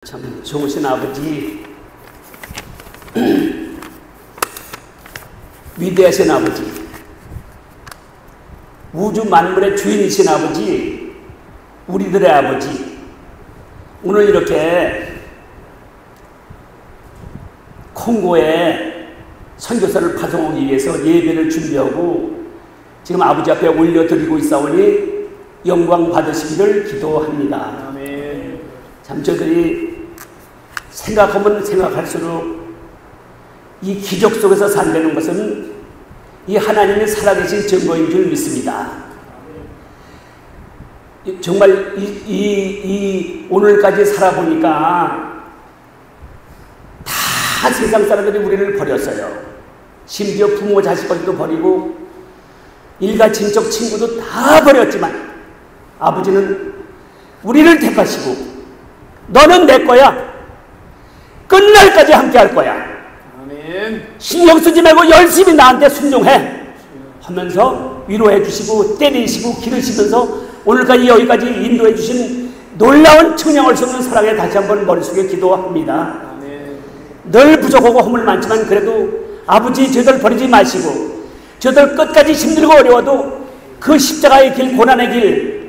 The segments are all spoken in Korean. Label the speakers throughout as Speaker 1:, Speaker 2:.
Speaker 1: 참 좋으신 아버지, 위대하신 아버지, 우주 만물의 주인이신 아버지, 우리들의 아버지, 오늘 이렇게 콩고에 선교사를 파송하기 위해서 예배를 준비하고 지금 아버지 앞에 올려드리고 있사오니 영광 받으시기를 기도합니다.
Speaker 2: 아멘.
Speaker 1: 참 저들이 생각하면 생각할수록 이 기적 속에서 산다는 것은 이 하나님의 살아계신 증거인 줄 믿습니다. 정말 오늘까지 살아보니까 다 세상 사람들이 우리를 버렸어요. 심지어 부모 자식까지도 버리고 일가 친척 친구도 다 버렸지만 아버지는 우리를 택하시고 너는 내 거야. 끝날까지 함께 할 거야.
Speaker 2: 아멘.
Speaker 1: 신경 쓰지 말고 열심히 나한테 순종해 하면서 위로해 주시고 때리시고 기르시면서 오늘까지 여기까지 인도해 주신 놀라운 측량할 수 없는 사랑에 다시 한번 머릿속에 기도합니다.
Speaker 2: 아멘.
Speaker 1: 늘 부족하고 허물 많지만 그래도 아버지 저들 버리지 마시고 저들 끝까지 힘들고 어려워도 그 십자가의 길, 고난의 길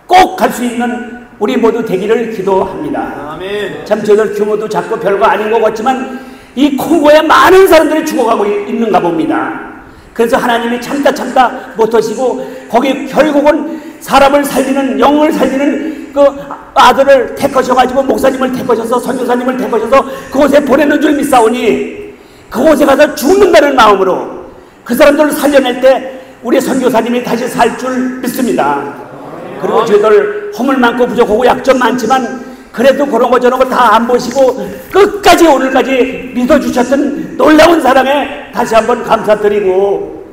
Speaker 1: 꼭 갈 수 있는 우리 모두 되기를 기도합니다.
Speaker 2: 아멘.
Speaker 1: 참 저들 규모도 작고 별거 아닌 것 같지만 이 콩고에 많은 사람들이 죽어가고 있는가 봅니다. 그래서 하나님이 참다 못하시고 거기 결국은 사람을 살리는, 영을 살리는 그 아들을 택하셔가지고 목사님을 택하셔서 선교사님을 택하셔서 그곳에 보내는 줄 믿사오니 그곳에 가서 죽는다는 마음으로 그 사람들을 살려낼 때 우리 선교사님이 다시 살 줄 믿습니다. 그리고 저희들 허물 많고 부족하고 약점 많지만 그래도 그런 거 저런 거 다 안 보시고 끝까지 오늘까지 믿어주셨던 놀라운 사랑에 다시 한번 감사드리고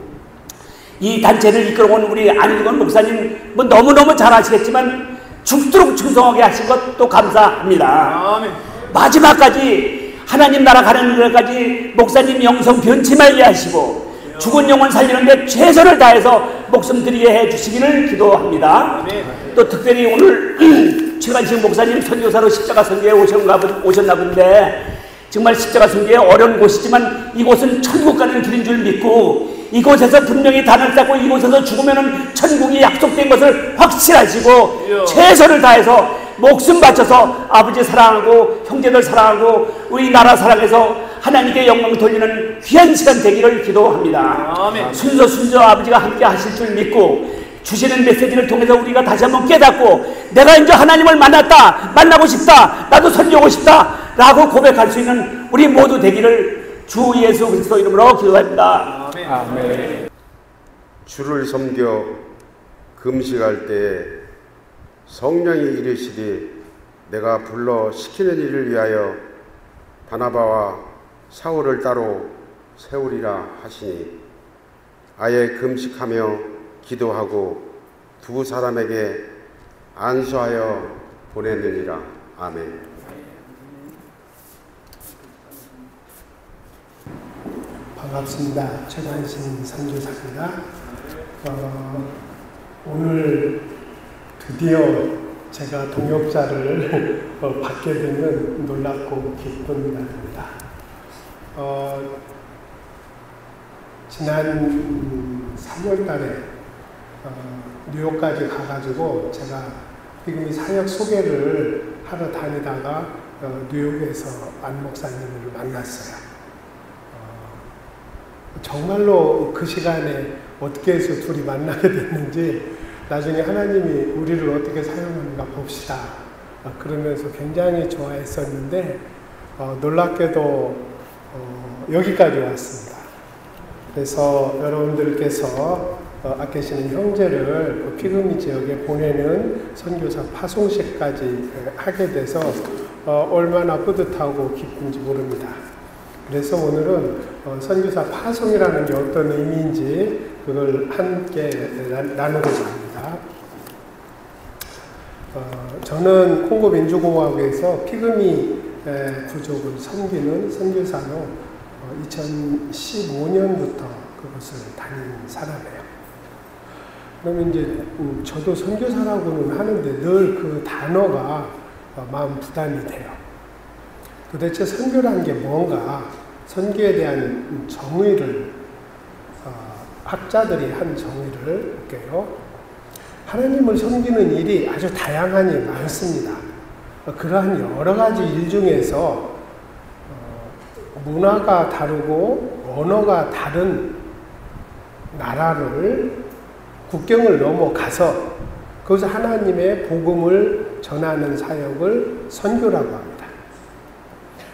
Speaker 1: 이 단체를 이끌어온 우리 안일건 목사님 뭐 너무너무 잘 아시겠지만 죽도록 충성하게 하신 것도 감사합니다.
Speaker 2: 아멘.
Speaker 1: 마지막까지 하나님 나라 가는 데까지 목사님 영성 변치 말게 하시고 죽은 영혼 살리는데 최선을 다해서 목숨 드리게 해주시기를 기도합니다.
Speaker 2: 아멘.
Speaker 1: 또 특별히 오늘 최관식 목사님 선교사로 십자가 선교에 오셨나 본데 정말 십자가 선교에 어려운 곳이지만 이곳은 천국 가는 길인 줄 믿고 이곳에서 분명히 단을 쌓고 이곳에서 죽으면 천국이 약속된 것을 확실하시고 최선을 다해서 목숨 바쳐서 아버지 사랑하고 형제들 사랑하고 우리 나라 사랑해서 하나님께 영광 돌리는 귀한 시간 되기를 기도합니다.
Speaker 2: 아멘.
Speaker 1: 순서 아버지가 함께 하실 줄 믿고 주시는 메시지를 통해서 우리가 다시 한번 깨닫고 내가 이제 하나님을 만나고 싶다, 나도 선교하고 싶다 라고 고백할 수 있는 우리 모두 되기를 주 예수 그리스도 이름으로 기도합니다.
Speaker 2: 아멘. 아멘.
Speaker 3: 주를 섬겨 금식할 때에 성령이 이르시되 내가 불러 시키는 일을 위하여 바나바와 사울을 따로 세우리라 하시니 아예 금식하며 기도하고 두 사람에게 안수하여 보내느니라. 아멘.
Speaker 4: 반갑습니다. 최관신 선교사입니다. 오늘 드디어 제가 동역자를 받게 되면 놀랍고 기쁜 날입니다. 지난 3월 달에 뉴욕까지 가가지고 제가 피그미 사역 소개를 하러 다니다가 뉴욕에서 안 목사님을 만났어요. 정말로 그 시간에 어떻게 해서 둘이 만나게 됐는지 나중에 하나님이 우리를 어떻게 사용하는가 봅시다 그러면서 굉장히 좋아했었는데 놀랍게도 여기까지 왔습니다. 그래서 여러분들께서 아끼시는 형제를 피그미 지역에 보내는 선교사 파송식까지 하게 돼서 얼마나 뿌듯하고 기쁜지 모릅니다. 그래서 오늘은 선교사 파송이라는 게 어떤 의미인지 그걸 함께 나누고자 합니다. 저는 콩고 민주공화국에서 피그미 부족을 섬기는 선교사로 2015년부터 그것을 다닌 사람이에요. 그러면 이제 저도 선교사라고는 하는데 늘 그 단어가 마음 부담이 돼요. 도대체 선교라는 게 뭔가, 선교에 대한 정의를 학자들이 한 정의를 볼게요. 하나님을 섬기는 일이 아주 다양하니 많습니다. 그러한 여러 가지 일 중에서 문화가 다르고 언어가 다른 나라를 국경을 넘어가서 거기서 하나님의 복음을 전하는 사역을 선교라고 합니다.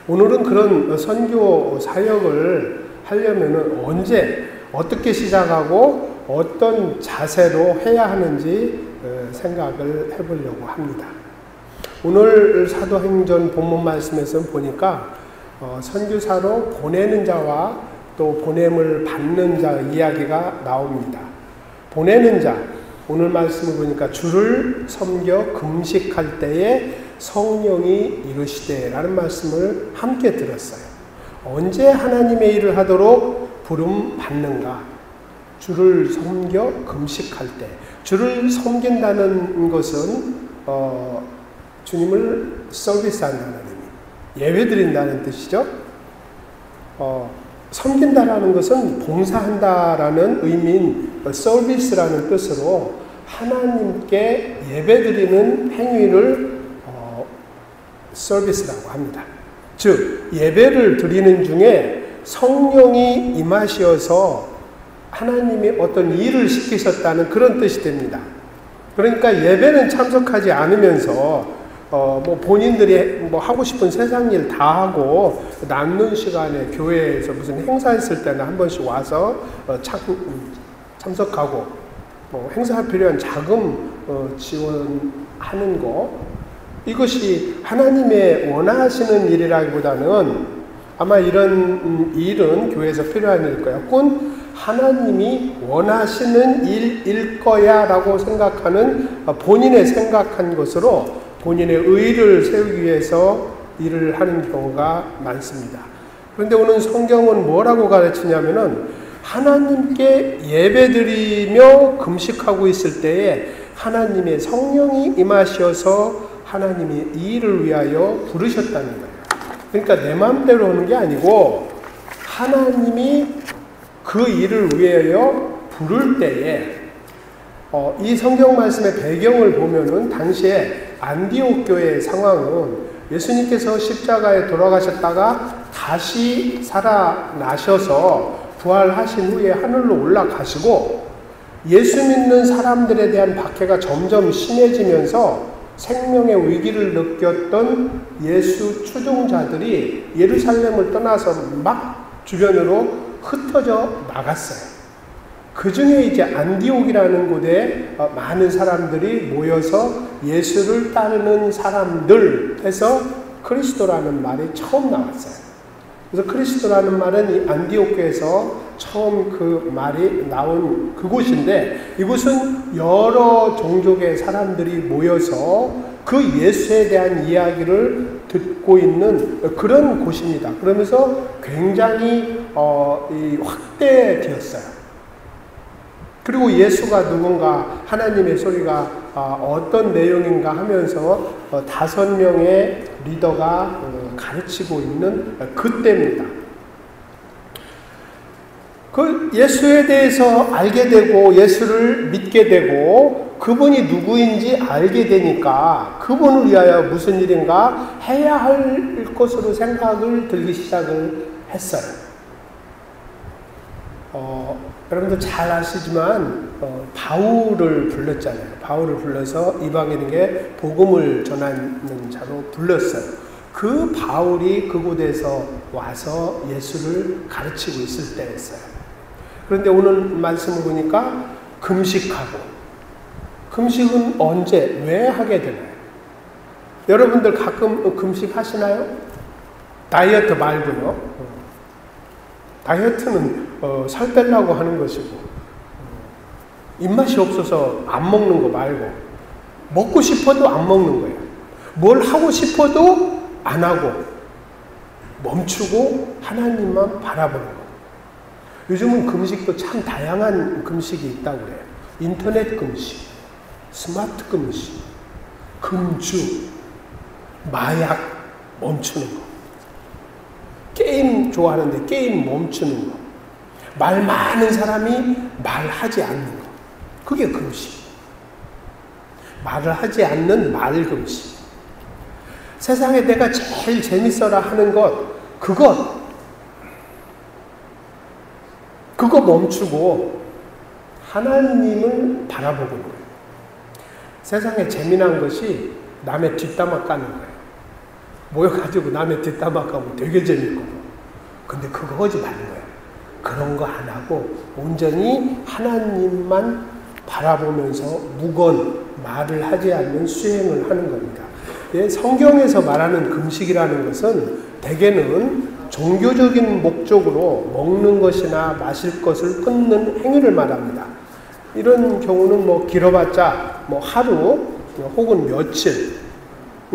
Speaker 4: 오늘은 그런 선교 사역을 하려면 언제, 어떻게 시작하고 어떤 자세로 해야 하는지 생각을 해보려고 합니다. 오늘 사도행전 본문 말씀에서 보니까 선교사로 보내는 자와 또 보냄을 받는 자 이야기가 나옵니다. 보내는 자, 오늘 말씀을 보니까 주를 섬겨 금식할 때에 성령이 이르시되 라는 말씀을 함께 들었어요. 언제 하나님의 일을 하도록 부름 받는가? 주를 섬겨 금식할 때. 주를 섬긴다는 것은 주님을 서비스한다는 의미, 예배드린다는 뜻이죠. 섬긴다라는 것은 봉사한다라는 의미인 서비스라는 뜻으로 하나님께 예배드리는 행위를 서비스라고 합니다. 즉 예배를 드리는 중에 성령이 임하셔서 하나님이 어떤 일을 시키셨다는 그런 뜻이 됩니다. 그러니까 예배는 참석하지 않으면서 본인들이 하고 싶은 세상 일 다 하고 남는 시간에 교회에서 무슨 행사 있을 때는 한 번씩 와서 참석하고 행사할 필요한 자금 지원하는 거, 이것이 하나님의 원하시는 일이라기보다는 아마 이런 일은 교회에서 필요한 일일 거야. 곧 하나님이 원하시는 일일 거야 라고 생각하는 본인의 생각한 것으로 본인의 의의를 세우기 위해서 일을 하는 경우가 많습니다. 그런데 오늘 성경은 뭐라고 가르치냐면은 하나님께 예배드리며 금식하고 있을 때에 하나님의 성령이 임하셔서 하나님이 이 일을 위하여 부르셨다는 거예요. 그러니까 내 마음대로 하는 게 아니고 하나님이 그 일을 위하여 부를 때에 이 성경 말씀의 배경을 보면은 당시에 안디옥 교회의 상황은 예수님께서 십자가에 돌아가셨다가 다시 살아나셔서 부활하신 후에 하늘로 올라가시고 예수 믿는 사람들에 대한 박해가 점점 심해지면서 생명의 위기를 느꼈던 예수 추종자들이 예루살렘을 떠나서 막 주변으로 흩어져 나갔어요. 그 중에 이제 안디옥이라는 곳에 많은 사람들이 모여서 예수를 따르는 사람들 해서 그리스도라는 말이 처음 나왔어요. 그래서 그리스도라는 말은 이 안디옥에서 처음 그 말이 나온 그곳인데, 이곳은 여러 종족의 사람들이 모여서 그 예수에 대한 이야기를 듣고 있는 그런 곳입니다. 그러면서 굉장히 확대되었어요. 그리고 예수가 누군가, 하나님의 소리가 어떤 내용인가 하면서 5명의 리더가 가르치고 있는 그때입니다. 그 예수에 대해서 알게 되고 예수를 믿게 되고 그분이 누구인지 알게 되니까 그분을 위하여 무슨 일인가 해야 할 것으로 생각을 들기 시작을 했어요. 여러분들 잘 아시지만 바울을 불렀잖아요. 바울을 불러서 이방인에게 복음을 전하는 자로 불렀어요. 그 바울이 그곳에서 와서 예수를 가르치고 있을 때였어요. 그런데 오늘 말씀을 보니까 금식하고, 금식은 언제, 왜 하게 되나요? 여러분들 가끔 금식하시나요? 다이어트 말고요. 다이어트는 살 빼려고 하는 것이고, 입맛이 없어서 안 먹는 거 말고, 먹고 싶어도 안 먹는 거예요. 뭘 하고 싶어도 안 하고 멈추고 하나님만 바라보는 거. 요즘은 금식도 참 다양한 금식이 있다고 그래요. 인터넷 금식, 스마트 금식, 금주, 마약 멈추는 거. 게임 좋아하는데 게임 멈추는 거. 말 많은 사람이 말하지 않는 거. 그게 금식. 말을 하지 않는 말 금식. 세상에 내가 제일 재밌어라 하는 것, 그거 멈추고 하나님을 바라보는 거예요. 세상에 재미난 것이 남의 뒷담화 까는 거예요. 모여가지고 남의 뒷담화 까면 되게 재밌거든. 근데 그거 하지 말는 거예요. 그런 거 안 하고 온전히 하나님만 바라보면서 무건 말을 하지 않는 수행을 하는 겁니다. 예, 성경에서 말하는 금식이라는 것은 대개는 종교적인 목적으로 먹는 것이나 마실 것을 끊는 행위를 말합니다. 이런 경우는 뭐 길어봤자 뭐 하루 혹은 며칠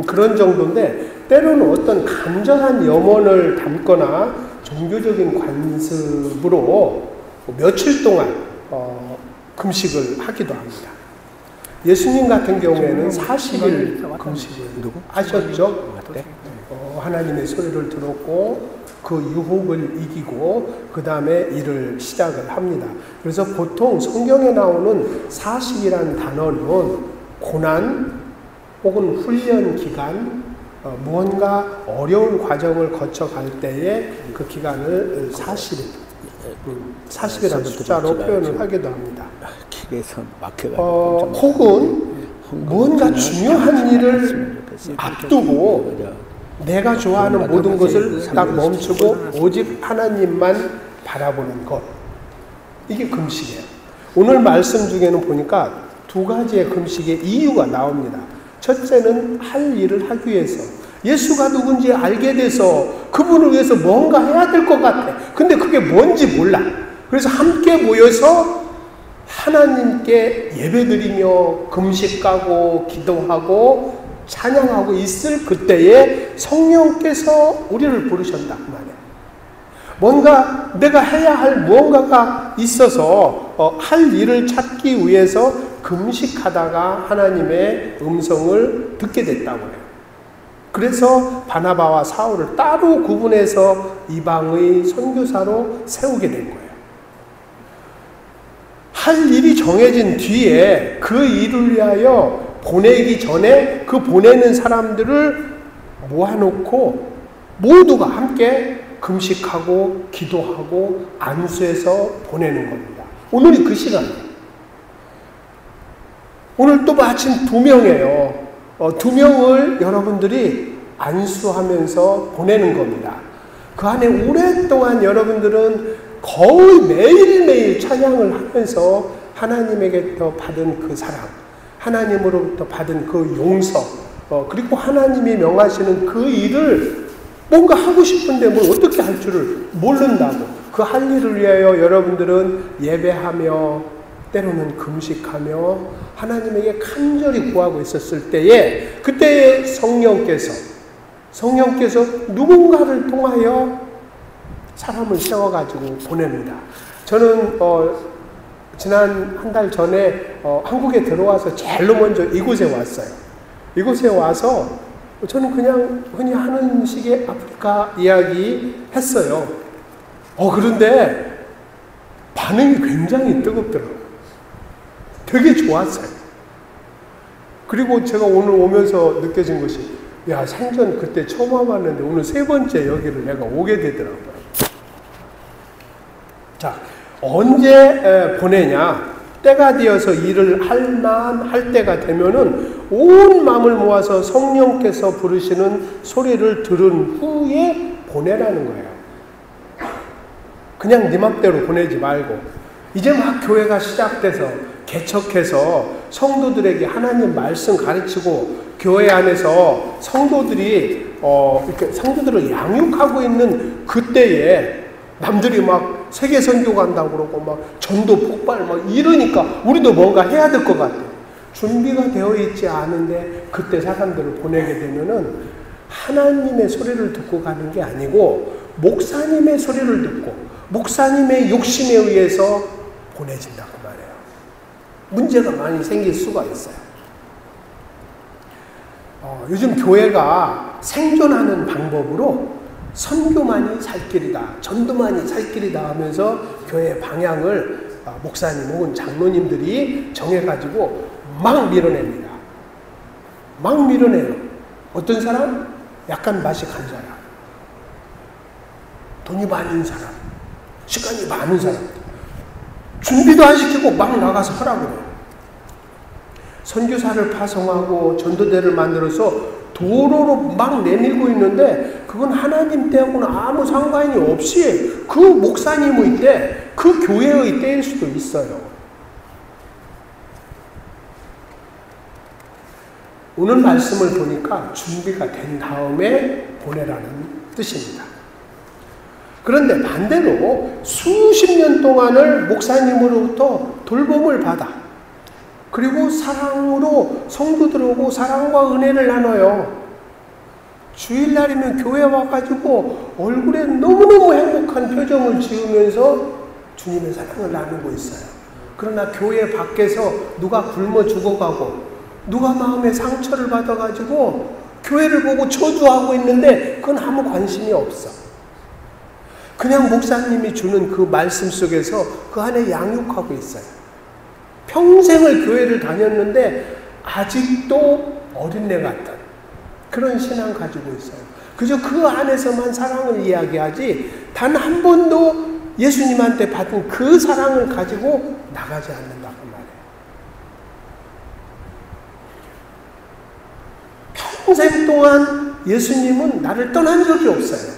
Speaker 4: 그런 정도인데, 때로는 어떤 간절한 염원을 담거나 종교적인 관습으로 며칠 동안 금식을 하기도 합니다. 예수님 같은 경우에는 40일 금식을 하셨죠. 하나님의 소리를 들었고 그 유혹을 이기고 그 다음에 일을 시작을 합니다. 그래서 보통 성경에 나오는 40이라는 단어는 고난 혹은 훈련 기간, 무언가 어려운 과정을 거쳐갈 때에 그 기간을 40이라는 숫자로 표현을 하기도 합니다. 혹은 무언가 중요한 일을 앞두고 내가 좋아하는 모든 것을 딱 멈추고 오직 하나님만 바라보는 것. 이게 금식이에요. 오늘 말씀 중에는 보니까 두 가지의 금식의 이유가 나옵니다. 첫째는 할 일을 하기 위해서, 예수가 누군지 알게 돼서 그분을 위해서 뭔가 해야 될 것 같아. 근데 그게 뭔지 몰라. 그래서 함께 모여서 하나님께 예배드리며 금식하고 기도하고 찬양하고 있을 그때에 성령께서 우리를 부르셨다 그 말이에요. 뭔가 내가 해야 할 무언가가 있어서 할 일을 찾기 위해서 금식하다가 하나님의 음성을 듣게 됐다고 해요. 그래서 바나바와 사울을 따로 구분해서 이방의 선교사로 세우게 된 거예요. 할 일이 정해진 뒤에 그 일을 위하여 보내기 전에 그 보내는 사람들을 모아놓고 모두가 함께 금식하고 기도하고 안수해서 보내는 겁니다. 오늘이 그 시간이에요. 오늘 또 마침 2명이에요. 2명을 여러분들이 안수하면서 보내는 겁니다. 그 안에 오랫동안 여러분들은 거의 매일매일 찬양을 하면서 하나님에게부터 받은 그 사랑, 하나님으로부터 받은 그 용서, 그리고 하나님이 명하시는 그 일을 뭔가 하고 싶은데 뭘 어떻게 할 줄을 모른다고, 그 할 일을 위하여 여러분들은 예배하며 때로는 금식하며 하나님에게 간절히 구하고 있었을 때에, 그때에 성령께서 누군가를 통하여 사람을 세워가지고 보냅니다. 저는 지난 한 달 전에 한국에 들어와서 제일로 먼저 이곳에 왔어요. 이곳에 와서 저는 그냥 흔히 하는 식의 아프리카 이야기 했어요. 그런데 반응이 굉장히 뜨겁더라고요. 되게 좋았어요. 그리고 제가 오늘 오면서 느껴진 것이, 야, 생전 그때 처음 와봤는데 오늘 3번째 여기를 내가 오게 되더라고요. 자, 언제 보내냐? 때가 되어서 일을 할 만할 때가 되면은 온 마음을 모아서 성령께서 부르시는 소리를 들은 후에 보내라는 거예요. 그냥 네 맘대로 보내지 말고, 이제 막 교회가 시작돼서 개척해서 성도들에게 하나님 말씀 가르치고 교회 안에서 성도들이 이렇게 성도들을 양육하고 있는 그때에 남들이 막 세계 선교 간다고 그러고 막 전도 폭발 막 이러니까 우리도 뭔가 해야 될 것 같아요. 준비가 되어 있지 않은데 그때 사람들을 보내게 되면은 하나님의 소리를 듣고 가는 게 아니고 목사님의 소리를 듣고 목사님의 욕심에 의해서 보내진다고 말해요. 문제가 많이 생길 수가 있어요. 요즘 교회가 생존하는 방법으로 선교만이 살 길이다, 전도만이 살 길이다 하면서 교회 방향을 목사님 혹은 장로님들이 정해가지고 막 밀어냅니다. 막 밀어내요. 어떤 사람? 약간 맛이 간 사람, 돈이 많은 사람, 시간이 많은 사람, 준비도 안 시키고 막 나가서 하라고 해요. 선교사를 파송하고 전도대를 만들어서 도로로 막 내밀고 있는데 그건 하나님 때하고는 아무 상관이 없이 그 목사님의 때, 그 교회의 때일 수도 있어요. 오늘 말씀을 보니까 준비가 된 다음에 보내라는 뜻입니다. 그런데 반대로 수십 년 동안을 목사님으로부터 돌봄을 받아, 그리고 사랑으로 성도들하고 사랑과 은혜를 나눠요. 주일날이면 교회 와가지고 얼굴에 너무너무 행복한 표정을 지으면서 주님의 사랑을 나누고 있어요. 그러나 교회 밖에서 누가 굶어 죽어가고 누가 마음에 상처를 받아가지고 교회를 보고 저주하고 있는데 그건 아무 관심이 없어. 그냥 목사님이 주는 그 말씀 속에서 그 안에 양육하고 있어요. 평생을 교회를 다녔는데 아직도 어린애 같은 그런 신앙 가지고 있어요. 그저 그 안에서만 사랑을 이야기하지 단 한 번도 예수님한테 받은 그 사랑을 가지고 나가지 않는다 그 말이에요. 평생 동안 예수님은 나를 떠난 적이 없어요.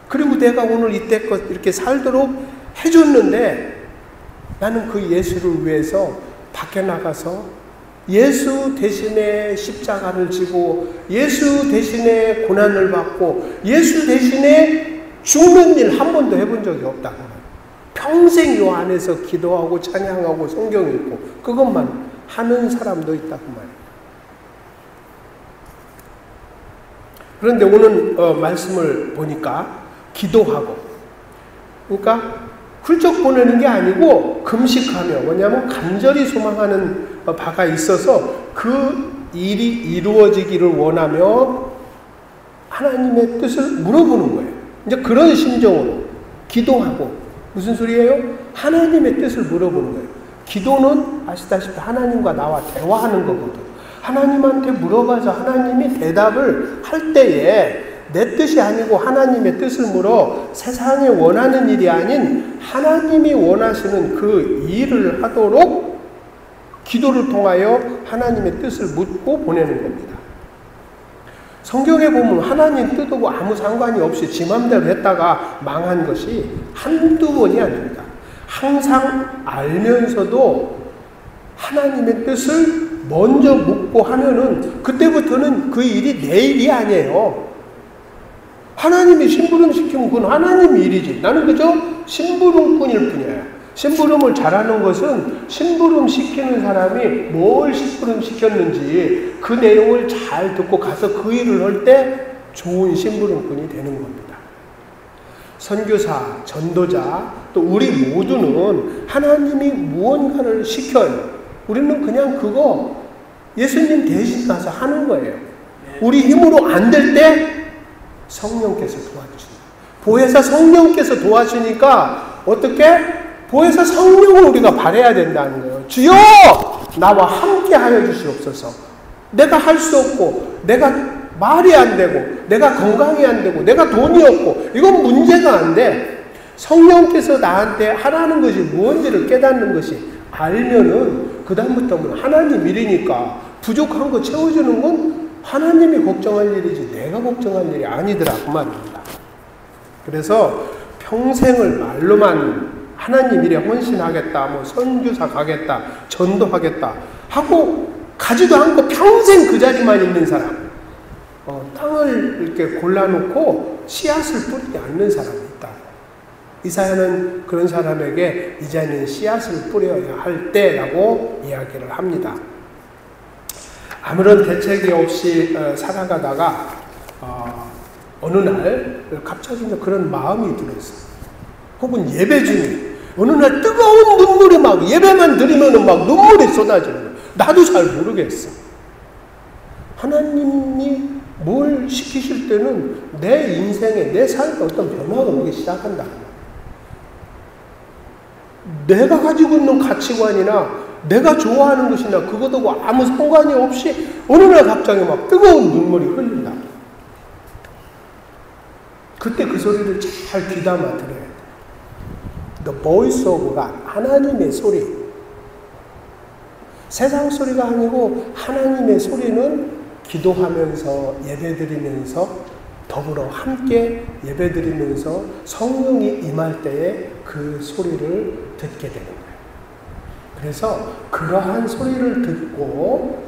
Speaker 4: 그리고 내가 오늘 이때껏 이렇게 살도록 해줬는데 나는 그 예수를 위해서 밖에 나가서 예수 대신에 십자가를 지고 예수 대신에 고난을 받고 예수 대신에 죽는 일 한 번도 해본 적이 없다고. 평생 요 안에서 기도하고 찬양하고 성경 읽고 그것만 하는 사람도 있다고 말이에요. 그런데 오늘 말씀을 보니까 기도하고, 그러니까 훌쩍 보내는 게 아니고 금식하며, 뭐냐면 간절히 소망하는 바가 있어서 그 일이 이루어지기를 원하며 하나님의 뜻을 물어보는 거예요. 이제 그런 심정으로 기도하고, 무슨 소리예요? 하나님의 뜻을 물어보는 거예요. 기도는 아시다시피 하나님과 나와 대화하는 거거든. 하나님한테 물어봐서 하나님이 대답을 할 때에 내 뜻이 아니고 하나님의 뜻을 물어 세상에 원하는 일이 아닌 하나님이 원하시는 그 일을 하도록 기도를 통하여 하나님의 뜻을 묻고 보내는 겁니다. 성경에 보면 하나님 뜻하고 아무 상관이 없이 지 맘대로 했다가 망한 것이 한두 번이 아닙니다. 항상 알면서도 하나님의 뜻을 먼저 묻고 하면은 그때부터는 그 일이 내 일이 아니에요. 하나님이 심부름 시키면 그건 하나님 일이지. 나는 그저 심부름꾼일 뿐이에요. 심부름을 잘하는 것은 심부름 시키는 사람이 뭘 심부름 시켰는지 그 내용을 잘 듣고 가서 그 일을 할 때 좋은 심부름꾼이 되는 겁니다. 선교사, 전도자, 또 우리 모두는 하나님이 무언가를 시켜요. 우리는 그냥 그거 예수님 대신 가서 하는 거예요. 우리 힘으로 안 될 때 성령께서 도와주신다. 보혜사 성령께서 도와주니까 어떻게? 보혜사 성령을 우리가 바라야 된다는 거예요. 주여! 나와 함께 하여 주시옵소서. 내가 할 수 없고, 내가 말이 안 되고, 내가 건강이 안 되고, 내가 돈이 없고, 이건 문제가 안 돼. 성령께서 나한테 하라는 것이 무언지를 깨닫는 것이 알면은 그다음부터는 하나님 일이니까 부족한 거 채워주는 건 하나님이 걱정할 일이지 내가 걱정할 일이 아니더라 그 말입니다. 그래서 평생을 말로만 하나님 일에 헌신하겠다, 뭐 선교사 가겠다, 전도하겠다 하고 가지도 않고 평생 그 자리만 있는 사람, 땅을 이렇게 골라놓고 씨앗을 뿌리지 않는 사람이 있다. 이사야는 그런 사람에게 이제는 씨앗을 뿌려야 할 때라고 이야기를 합니다. 아무런 대책이 없이 살아가다가 어느 날 갑자기 그런 마음이 들었어요. 혹은 예배 중에 어느 날 뜨거운 눈물이 막 예배만 드리면 막 눈물이 쏟아지는 거예요. 나도 잘 모르겠어. 하나님이 뭘 시키실 때는 내 인생에, 내 삶에 어떤 변화가 오기 시작한다. 내가 가지고 있는 가치관이나 내가 좋아하는 것이나 그것하고 아무 상관이 없이 어느 날 갑자기 막 뜨거운 눈물이 흘린다. 그때 그 소리를 잘 귀담아 들어야 돼. The voice of God, 하나님의 소리. 세상 소리가 아니고 하나님의 소리는 기도하면서 예배드리면서 더불어 함께 예배드리면서 성령이 임할 때에 그 소리를 듣게 되는 거예요. 그래서 그러한 소리를 듣고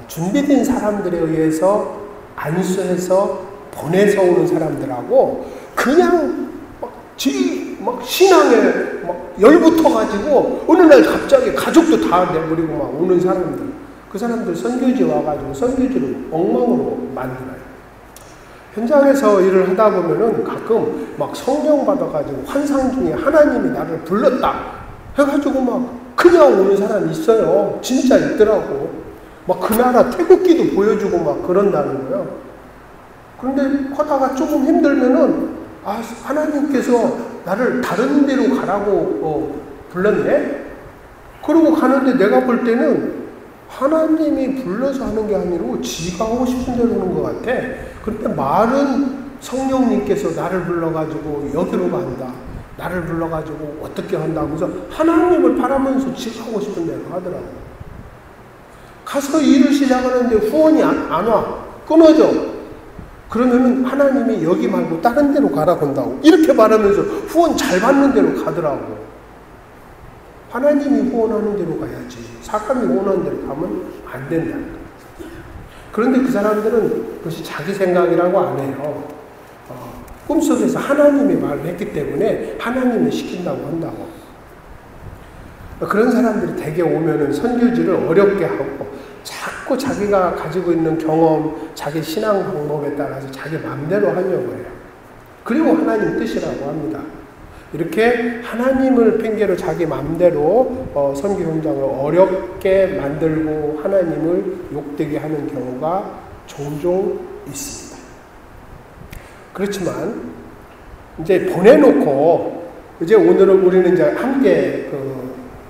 Speaker 4: 준비된 사람들에 의해서 안수해서 보내서 오는 사람들하고 그냥 막 신앙에 막 열붙어가지고 어느 날 갑자기 가족도 다 내버리고 막 오는 사람들, 그 사람들 선교지 와가지고 선교지를 엉망으로 만들어요. 현장에서 일을 하다 보면은 가끔 막 성령 받아가지고 환상 중에 하나님이 나를 불렀다 해가지고 막 그냥 오는 사람이 있어요. 진짜 있더라고. 막 그 나라 태극기도 보여주고 막 그런다는 거예요. 그런데 하다가 조금 힘들면은 하나님께서 나를 다른 데로 가라고 불렀네? 그러고 가는데 내가 볼 때는 하나님이 불러서 하는 게 아니고 지가 하고 싶은 대로 하는 것 같아. 그런데 말은 성령님께서 나를 불러가지고 여기로 간다. 나를 불러가지고 어떻게 한다 하면서 하나님을 바라면서 지가 하고 싶은 대로 하더라고. 가서 일을 시작하는데 후원이 안 와. 끊어져. 그러면은 하나님이 여기 말고 다른 데로 가라고 한다고. 이렇게 말하면서 후원 잘 받는 데로 가더라고. 하나님이 후원하는 대로 가야지. 사람이 후원하는 대로 가면 안 된다. 그런데 그 사람들은 그것이 자기 생각이라고 안 해요. 꿈속에서 하나님이 말을 했기 때문에 하나님이 시킨다고 한다고. 그런 사람들이 대개 오면은 선교지를 어렵게 하고 자꾸 자기가 가지고 있는 경험, 자기 신앙 방법에 따라서 자기 마음대로 하려고 해요. 그리고 하나님 뜻이라고 합니다. 이렇게 하나님을 핑계로 자기 마음대로 선교 현장을 어렵게 만들고 하나님을 욕되게 하는 경우가 종종 있습니다. 그렇지만 이제 보내놓고 이제 오늘은 우리는 이제 함께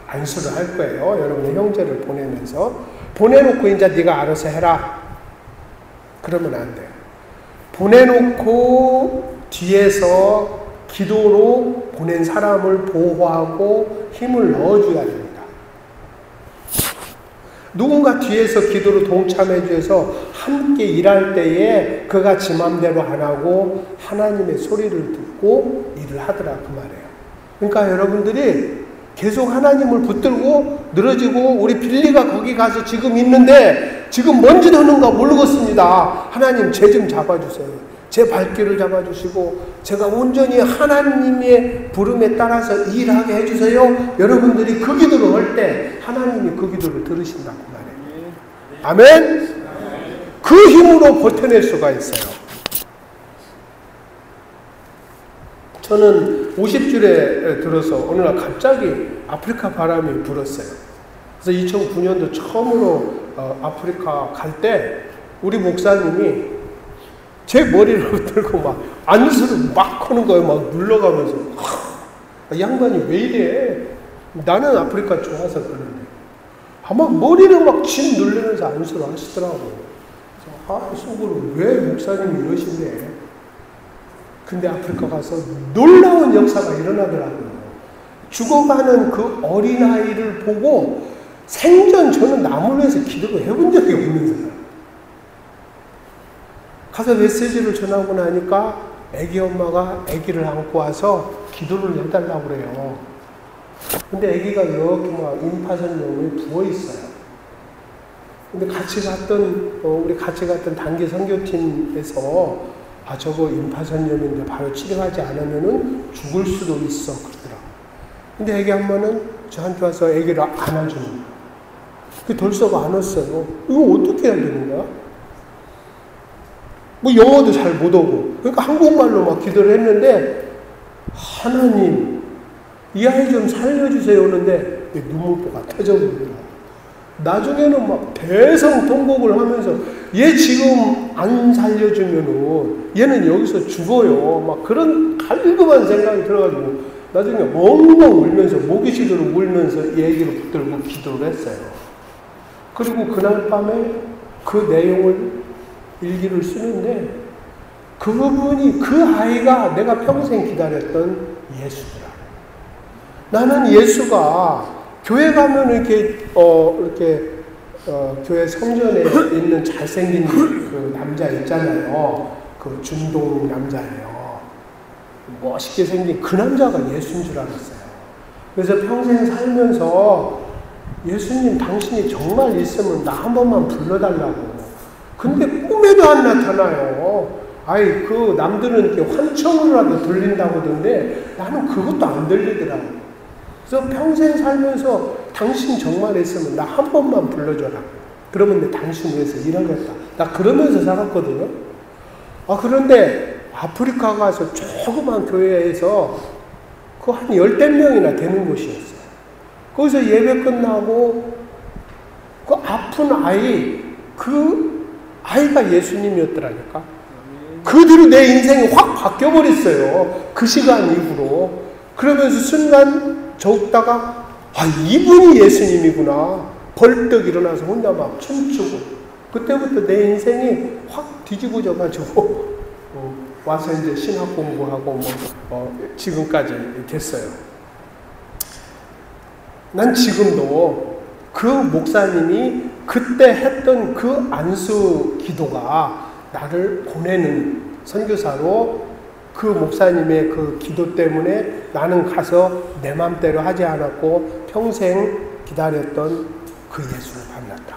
Speaker 4: 안수를 할 거예요. 여러분의 형제를 보내놓고 이제 네가 알아서 해라. 그러면 안 돼요. 보내놓고 뒤에서 기도로 보낸 사람을 보호하고 힘을 넣어줘야 됩니다. 누군가 뒤에서 기도로 동참해 줘서 함께 일할 때에 그가 지 맘대로 안 하고 하나님의 소리를 듣고 일을 하더라 그 말이에요. 그러니까 여러분들이 계속 하나님을 붙들고 늘어지고 우리 빌리가 거기 가서 지금 있는데 지금 뭔 짓 하는가 모르겠습니다. 하나님 제 좀 잡아주세요. 제 발길을 잡아주시고 제가 온전히 하나님의 부름에 따라서 일하게 해주세요. 여러분들이 그 기도를 할 때 하나님이 그 기도를 들으신다고 말해요. 아멘? 그 힘으로 버텨낼 수가 있어요. 저는 50줄에 들어서 어느 날 갑자기 아프리카 바람이 불었어요. 그래서 2009년도 처음으로 아프리카 갈 때 우리 목사님이 제 머리를 들고 막 안수를 막 하는 거예요. 막 눌러가면서. 이 양반이 왜 이래? 나는 아프리카 좋아서 그러는데. 아마 머리를 막 진 누르면서 안수를 하시더라고요. 그래서 속으로 왜 목사님이 이러신데? 근데 아프리카 가서 놀라운 역사가 일어나더라고요. 죽어가는 그 어린아이를 보고 생전 저는 나무를 위해서 기도를 해본 적이 없는 사람. 가서 메시지를 전하고 나니까 애기 엄마가 애기를 안고 와서 기도를 해달라고 그래요. 근데 애기가 이렇게 막 임파선염에 부어있어요. 근데 우리 같이 갔던 단기 선교팀에서 저거 임파선염인데 바로 치료하지 않으면은 죽을 수도 있어. 그러더라고요. 근데 애기 엄마는 저한테 와서 애기를 안아주는 거예요. 그 돌서가 안 왔어요. 이거 어떻게 해야 되는 거야? 뭐 영어도 잘 못 오고. 그러니까 한국말로 막 기도를 했는데 하나님 이 아이 좀 살려주세요 하는데 눈물보가 터져버리더라고요. 나중에는 막 대성통곡을 하면서 얘 지금 안 살려주면은 얘는 여기서 죽어요. 막 그런 갈급한 생각이 들어가지고 나중에 엉엉 울면서 모기시도로 울면서 얘기를 붙들고 기도를 했어요. 그리고 그날 밤에 그 내용을 일기를 쓰는데 그분이 그 아이가 내가 평생 기다렸던 예수더라. 나는 예수가 교회 가면 이렇게 교회 성전에 있는 잘생긴 그 남자 있잖아요. 그 중동 남자예요. 멋있게 생긴 그 남자가 예수인 줄 알았어요. 그래서 평생 살면서 예수님 당신이 정말 있으면 나 한 번만 불러달라고. 근데 꿈에도 안 나타나요. 아이 그 남들은 이렇게 환청으로라도 들린다고 하던데 나는 그것도 안 들리더라고. 그래서 평생 살면서 당신 정말 있으면 나 한 번만 불러줘라. 그러면 내 당신 위해서 일하겠다. 나 그러면서 살았거든요. 그런데 아프리카 가서 조그만 교회에서 그 한 10대 명이나 되는 곳이었어요. 거기서 예배 끝나고 그 아픈 아이, 그 아이가 예수님이었더라니까. 그 뒤로 내 인생이 확 바뀌어버렸어요. 그 시간 이후로. 그러면서 순간 적다가 이분이 예수님이구나. 벌떡 일어나서 혼자 막 춤추고 그때부터 내 인생이 확 뒤집어져가지고 와서 이제 신학 공부하고 지금까지 됐어요. 난 지금도 그 목사님이 그때 했던 그 안수 기도가 나를 보내는 선교사로 그 목사님의 그 기도 때문에 나는 가서 내 맘대로 하지 않았고 평생 기다렸던 그 예수를 만났다.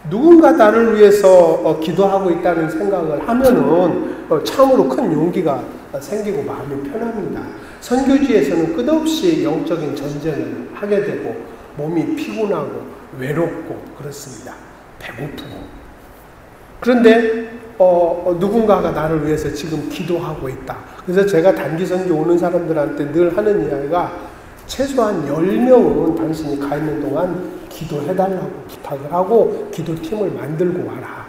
Speaker 4: 누군가 나를 위해서 기도하고 있다는 생각을 하면은 참으로 큰 용기가 생기고 마음이 편합니다. 선교지에서는 끝없이 영적인 전쟁을 하게 되고 몸이 피곤하고 외롭고 그렇습니다. 배고프고. 그런데 누군가가 나를 위해서 지금 기도하고 있다. 그래서 제가 단기 선교 오는 사람들한테 늘 하는 이야기가 최소한 10명은 당신이 가 있는 동안 기도해달라고 부탁을 하고 기도팀을 만들고 와라.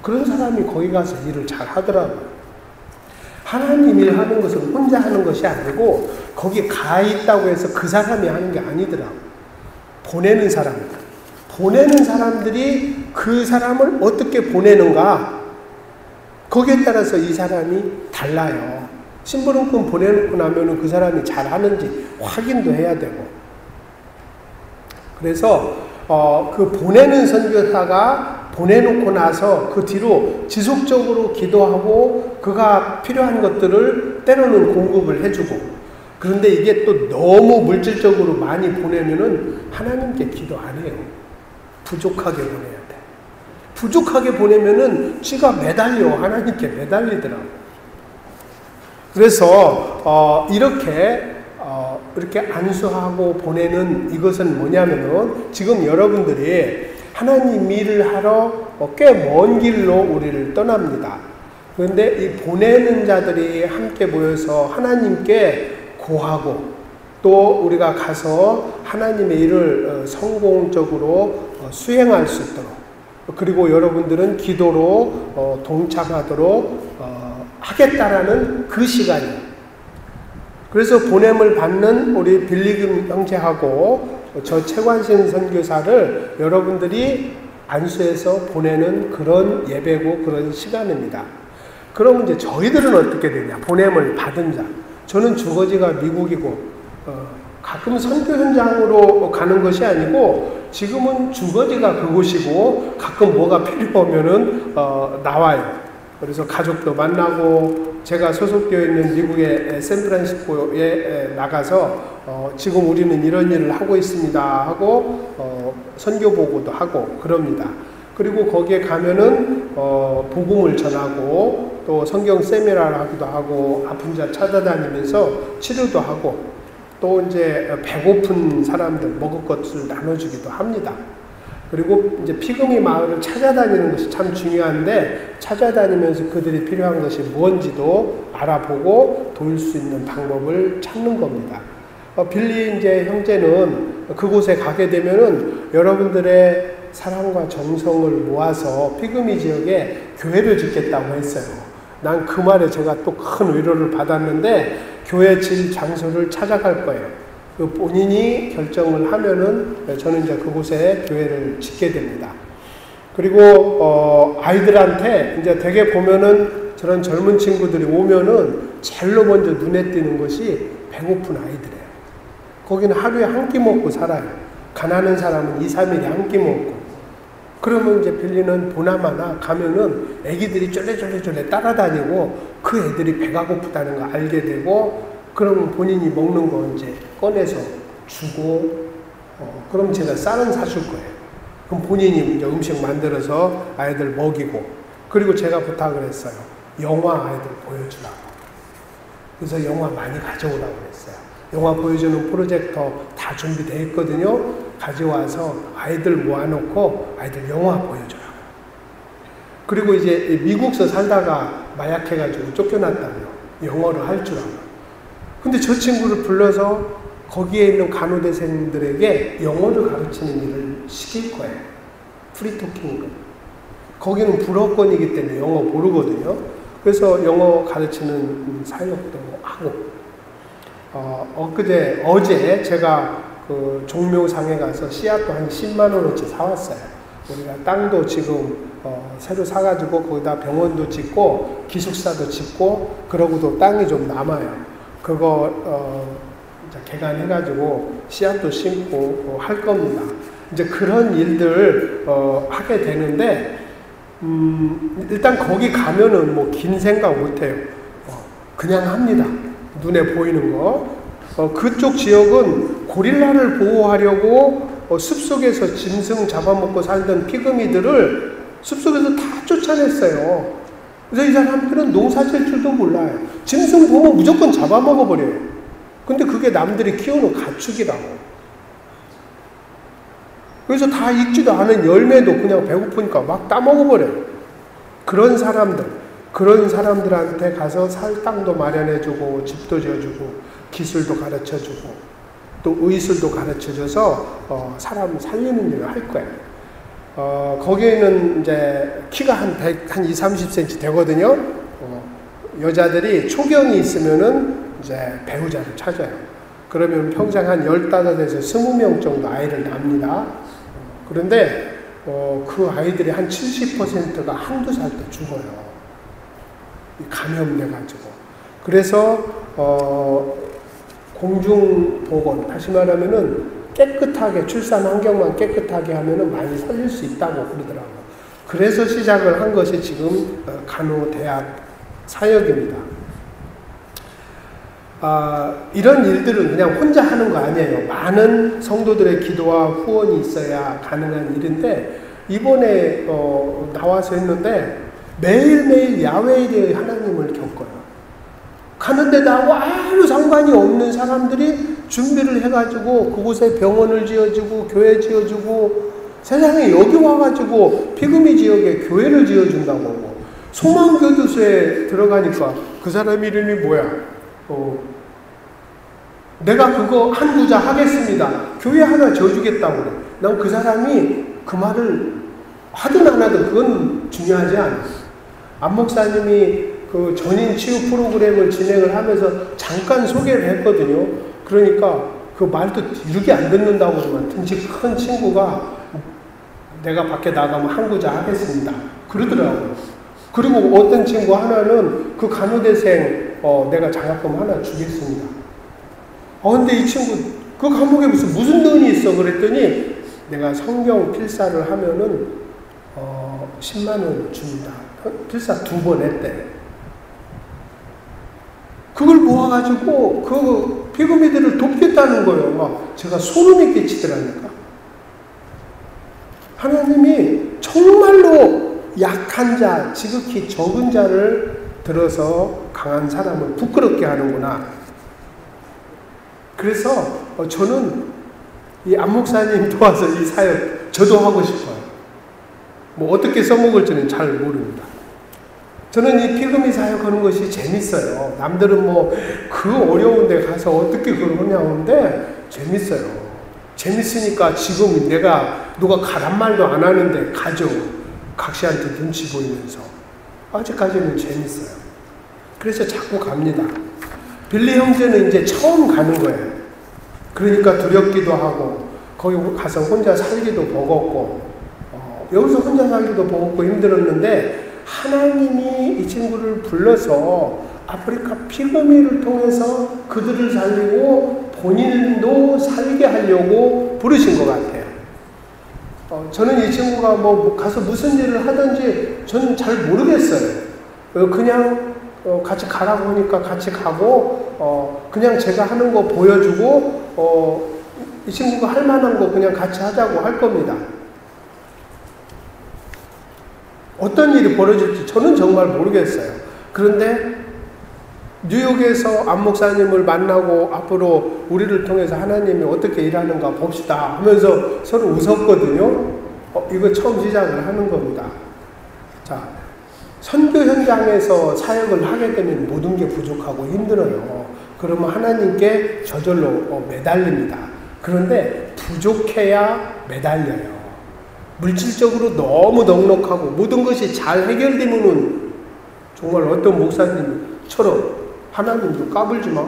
Speaker 4: 그런 사람이 거기 가서 일을 잘 하더라고요. 하나님 일 하는 것은 혼자 하는 것이 아니고 거기에 가 있다고 해서 그 사람이 하는 게 아니더라고요. 보내는 사람들. 보내는 사람들이 그 사람을 어떻게 보내는가 거기에 따라서 이 사람이 달라요. 심부름꾼 보내놓고 나면은 그 사람이 잘하는지 확인도 해야 되고. 그래서 그 보내는 선교사가 보내놓고 나서 그 뒤로 지속적으로 기도하고 그가 필요한 것들을 때로는 공급을 해주고. 그런데 이게 또 너무 물질적으로 많이 보내면은 하나님께 기도 안 해요. 부족하게 보내야 돼. 부족하게 보내면은 쥐가 매달려 하나님께 매달리더라고. 그래서 이렇게 안수하고 보내는 이것은 뭐냐면은 지금 여러분들이 하나님 일을 하러 꽤 먼 길로 우리를 떠납니다. 그런데 이 보내는 자들이 함께 모여서 하나님께 고하고 또 우리가 가서 하나님의 일을 성공적으로 수행할 수 있도록 그리고 여러분들은 기도로 동참하도록 하겠다라는 그 시간이에요. 그래서 보냄을 받는 우리 빌리금 형제하고 저 최관신 선교사를 여러분들이 안수해서 보내는 그런 예배고 그런 시간입니다. 그럼 이제 저희들은 어떻게 되냐? 보냄을 받은 자. 저는 주거지가 미국이고 가끔 선교 현장으로 가는 것이 아니고 지금은 주거지가 그곳이고 가끔 뭐가 필요하면은 나와요. 그래서 가족도 만나고 제가 소속되어 있는 미국의 샌프란시스코에 나가서 지금 우리는 이런 일을 하고 있습니다 하고 선교 보고도 하고 그럽니다. 그리고 거기에 가면은 복음을 전하고 또 성경 세미나를 하기도 하고 아픈 자 찾아다니면서 치료도 하고 또 이제 배고픈 사람들 먹을 것을 나눠주기도 합니다. 그리고 이제 피그미 마을을 찾아다니는 것이 참 중요한데 찾아다니면서 그들이 필요한 것이 뭔지도 알아보고 도울 수 있는 방법을 찾는 겁니다. 빌리 이제 형제는 그곳에 가게 되면은 여러분들의 사랑과 정성을 모아서 피그미 지역에 교회를 짓겠다고 했어요. 난 그 말에 제가 또 큰 위로를 받았는데 교회 질 장소를 찾아갈 거예요. 본인이 결정을 하면은 저는 이제 그곳에 교회를 짓게 됩니다. 그리고 아이들한테 이제 되게 보면은 저런 젊은 친구들이 오면은 제일로 먼저 눈에 띄는 것이 배고픈 아이들이에요. 거기는 하루에 한 끼 먹고 살아요. 가난한 사람은 2, 3일에 한 끼 먹고. 그러면 이제 빌리는 보나마나 가면은 애기들이 쫄래쫄래 따라다니고 그 애들이 배가 고프다는 거 알게 되고, 그러면 본인이 먹는 거 이제 꺼내서 주고, 그럼 제가 쌀은 사줄 거예요. 그럼 본인이 이제 음식 만들어서 아이들 먹이고, 그리고 제가 부탁을 했어요. 영화 아이들 보여주라고. 그래서 영화 많이 가져오라고 그랬어요. 영화 보여주는 프로젝터 다 준비되어 있거든요. 가져와서 아이들 모아놓고 아이들 영화 보여줘요. 그리고 이제 미국서 살다가 마약해가지고 쫓겨났다며. 영어를 할 줄 알아. 근데 저 친구를 불러서 거기에 있는 간호대생들에게 영어를 가르치는 일을 시킬 거예요. 프리토킹으로. 거기는 불어권이기 때문에 영어 모르거든요. 그래서 영어 가르치는 사역도 하고. 어제 제가 그 종묘상에 가서 씨앗도 한 10만원어치 사왔어요. 우리가 땅도 지금 새로 사가지고 거기다 병원도 짓고 기숙사도 짓고 그러고도 땅이 좀 남아요. 그거 개간해가지고 씨앗도 심고 할 겁니다. 이제 그런 일들 하게 되는데 일단 거기 가면은 뭐 긴 생각 못해요. 그냥 합니다. 눈에 보이는 거. 그쪽 지역은 고릴라를 보호하려고 숲속에서 짐승 잡아먹고 살던 피그미들을 숲속에서 다 쫓아냈어요. 그래서 이 사람들은 농사 질 줄도 몰라요. 짐승 보면 무조건 잡아먹어버려요. 근데 그게 남들이 키우는 가축이라고. 그래서 다 익지도 않은 열매도 그냥 배고프니까 막 따먹어버려요. 그런 사람들한테 가서 살 땅도 마련해주고 집도 지어주고 기술도 가르쳐주고 또 의술도 가르쳐줘서 사람 살리는 일을 할 거예요. 거기에는 이제 키가 한 20, 30cm 되거든요. 여자들이 초경이 있으면은 이제 배우자를 찾아요. 그러면 평생 한 15에서 20명 정도 아이를 낳습니다. 그런데 그 아이들이 한 70%가 한두 살 때 죽어요. 감염돼가지고. 그래서 공중보건, 다시 말하면은 깨끗하게 출산 환경만 깨끗하게 하면은 많이 살릴 수 있다고 그러더라고요. 그래서 시작을 한 것이 지금 간호대학 사역입니다. 이런 일들은 그냥 혼자 하는 거 아니에요. 많은 성도들의 기도와 후원이 있어야 가능한 일인데 이번에 나와서 했는데 매일매일 야외에 하나님을 겪어요. 가는데 나하고 아무 상관이 없는 사람들이 준비를 해가지고 그곳에 병원을 지어주고 교회 지어주고 세상에 여기 와가지고 피그미 지역에 교회를 지어준다고. 소망교도소에 들어가니까 그 사람 이름이 뭐야? 내가 그거 한 구자 하겠습니다. 교회 하나 지어주겠다고 그래. 난 그 사람이 그 말을 하든 안 하든 그건 중요하지 않아. 안 목사님이 그 전인 치유 프로그램을 진행을 하면서 잠깐 소개를 했거든요. 그러니까 그 말도 이렇게 안 듣는다고만 등치 큰 친구가 내가 밖에 나가면 한 구자 하겠습니다. 그러더라고요. 그리고 어떤 친구 하나는 그 간호대생 내가 장학금 하나 주겠습니다. 근데 이 친구 그 감옥에 무슨 돈이 있어 그랬더니 내가 성경 필사를 하면은 10만 원 줍니다. 필사 2번 했대. 그걸 모아가지고 그 피그미들을 돕겠다는 거예요. 막 제가 소름이 끼치더라니까. 하나님이 정말로 약한 자, 지극히 적은 자를 들어서 강한 사람을 부끄럽게 하는구나. 그래서 저는 이 안 목사님 도와서 이 사역 저도 하고 싶어요. 뭐 어떻게 써먹을지는 잘 모릅니다. 저는 이 피그미 사역하는 것이 재밌어요. 남들은 뭐 그 어려운 데 가서 어떻게 그걸 하냐는데 재밌어요. 재밌으니까 지금 내가 누가 가란 말도 안 하는데 가죠. 각시한테 눈치 보이면서. 아직까지는 재밌어요. 그래서 자꾸 갑니다. 빌리 형제는 이제 처음 가는 거예요. 그러니까 두렵기도 하고 거기 가서 혼자 살기도 버겁고 여기서 혼자 살기도 버겁고 힘들었는데 하나님이 이 친구를 불러서 아프리카 피그미를 통해서 그들을 살리고 본인도 살게 하려고 부르신 것 같아요. 저는 이 친구가 뭐 가서 무슨 일을 하든지 저는 잘 모르겠어요. 그냥 같이 가라고 하니까 같이 가고 그냥 제가 하는 거 보여주고 이 친구가 할 만한 거 그냥 같이 하자고 할 겁니다. 어떤 일이 벌어질지 저는 정말 모르겠어요. 그런데 뉴욕에서 안 목사님을 만나고 앞으로 우리를 통해서 하나님이 어떻게 일하는가 봅시다 하면서 서로 웃었거든요. 이거 처음 시작을 하는 겁니다. 자, 선교 현장에서 사역을 하게 되면 모든 게 부족하고 힘들어요. 그러면 하나님께 저절로 매달립니다. 그런데 부족해야 매달려요. 물질적으로 너무 넉넉하고 모든 것이 잘 해결되면은 정말 어떤 목사님처럼 하나님도 까불지 마.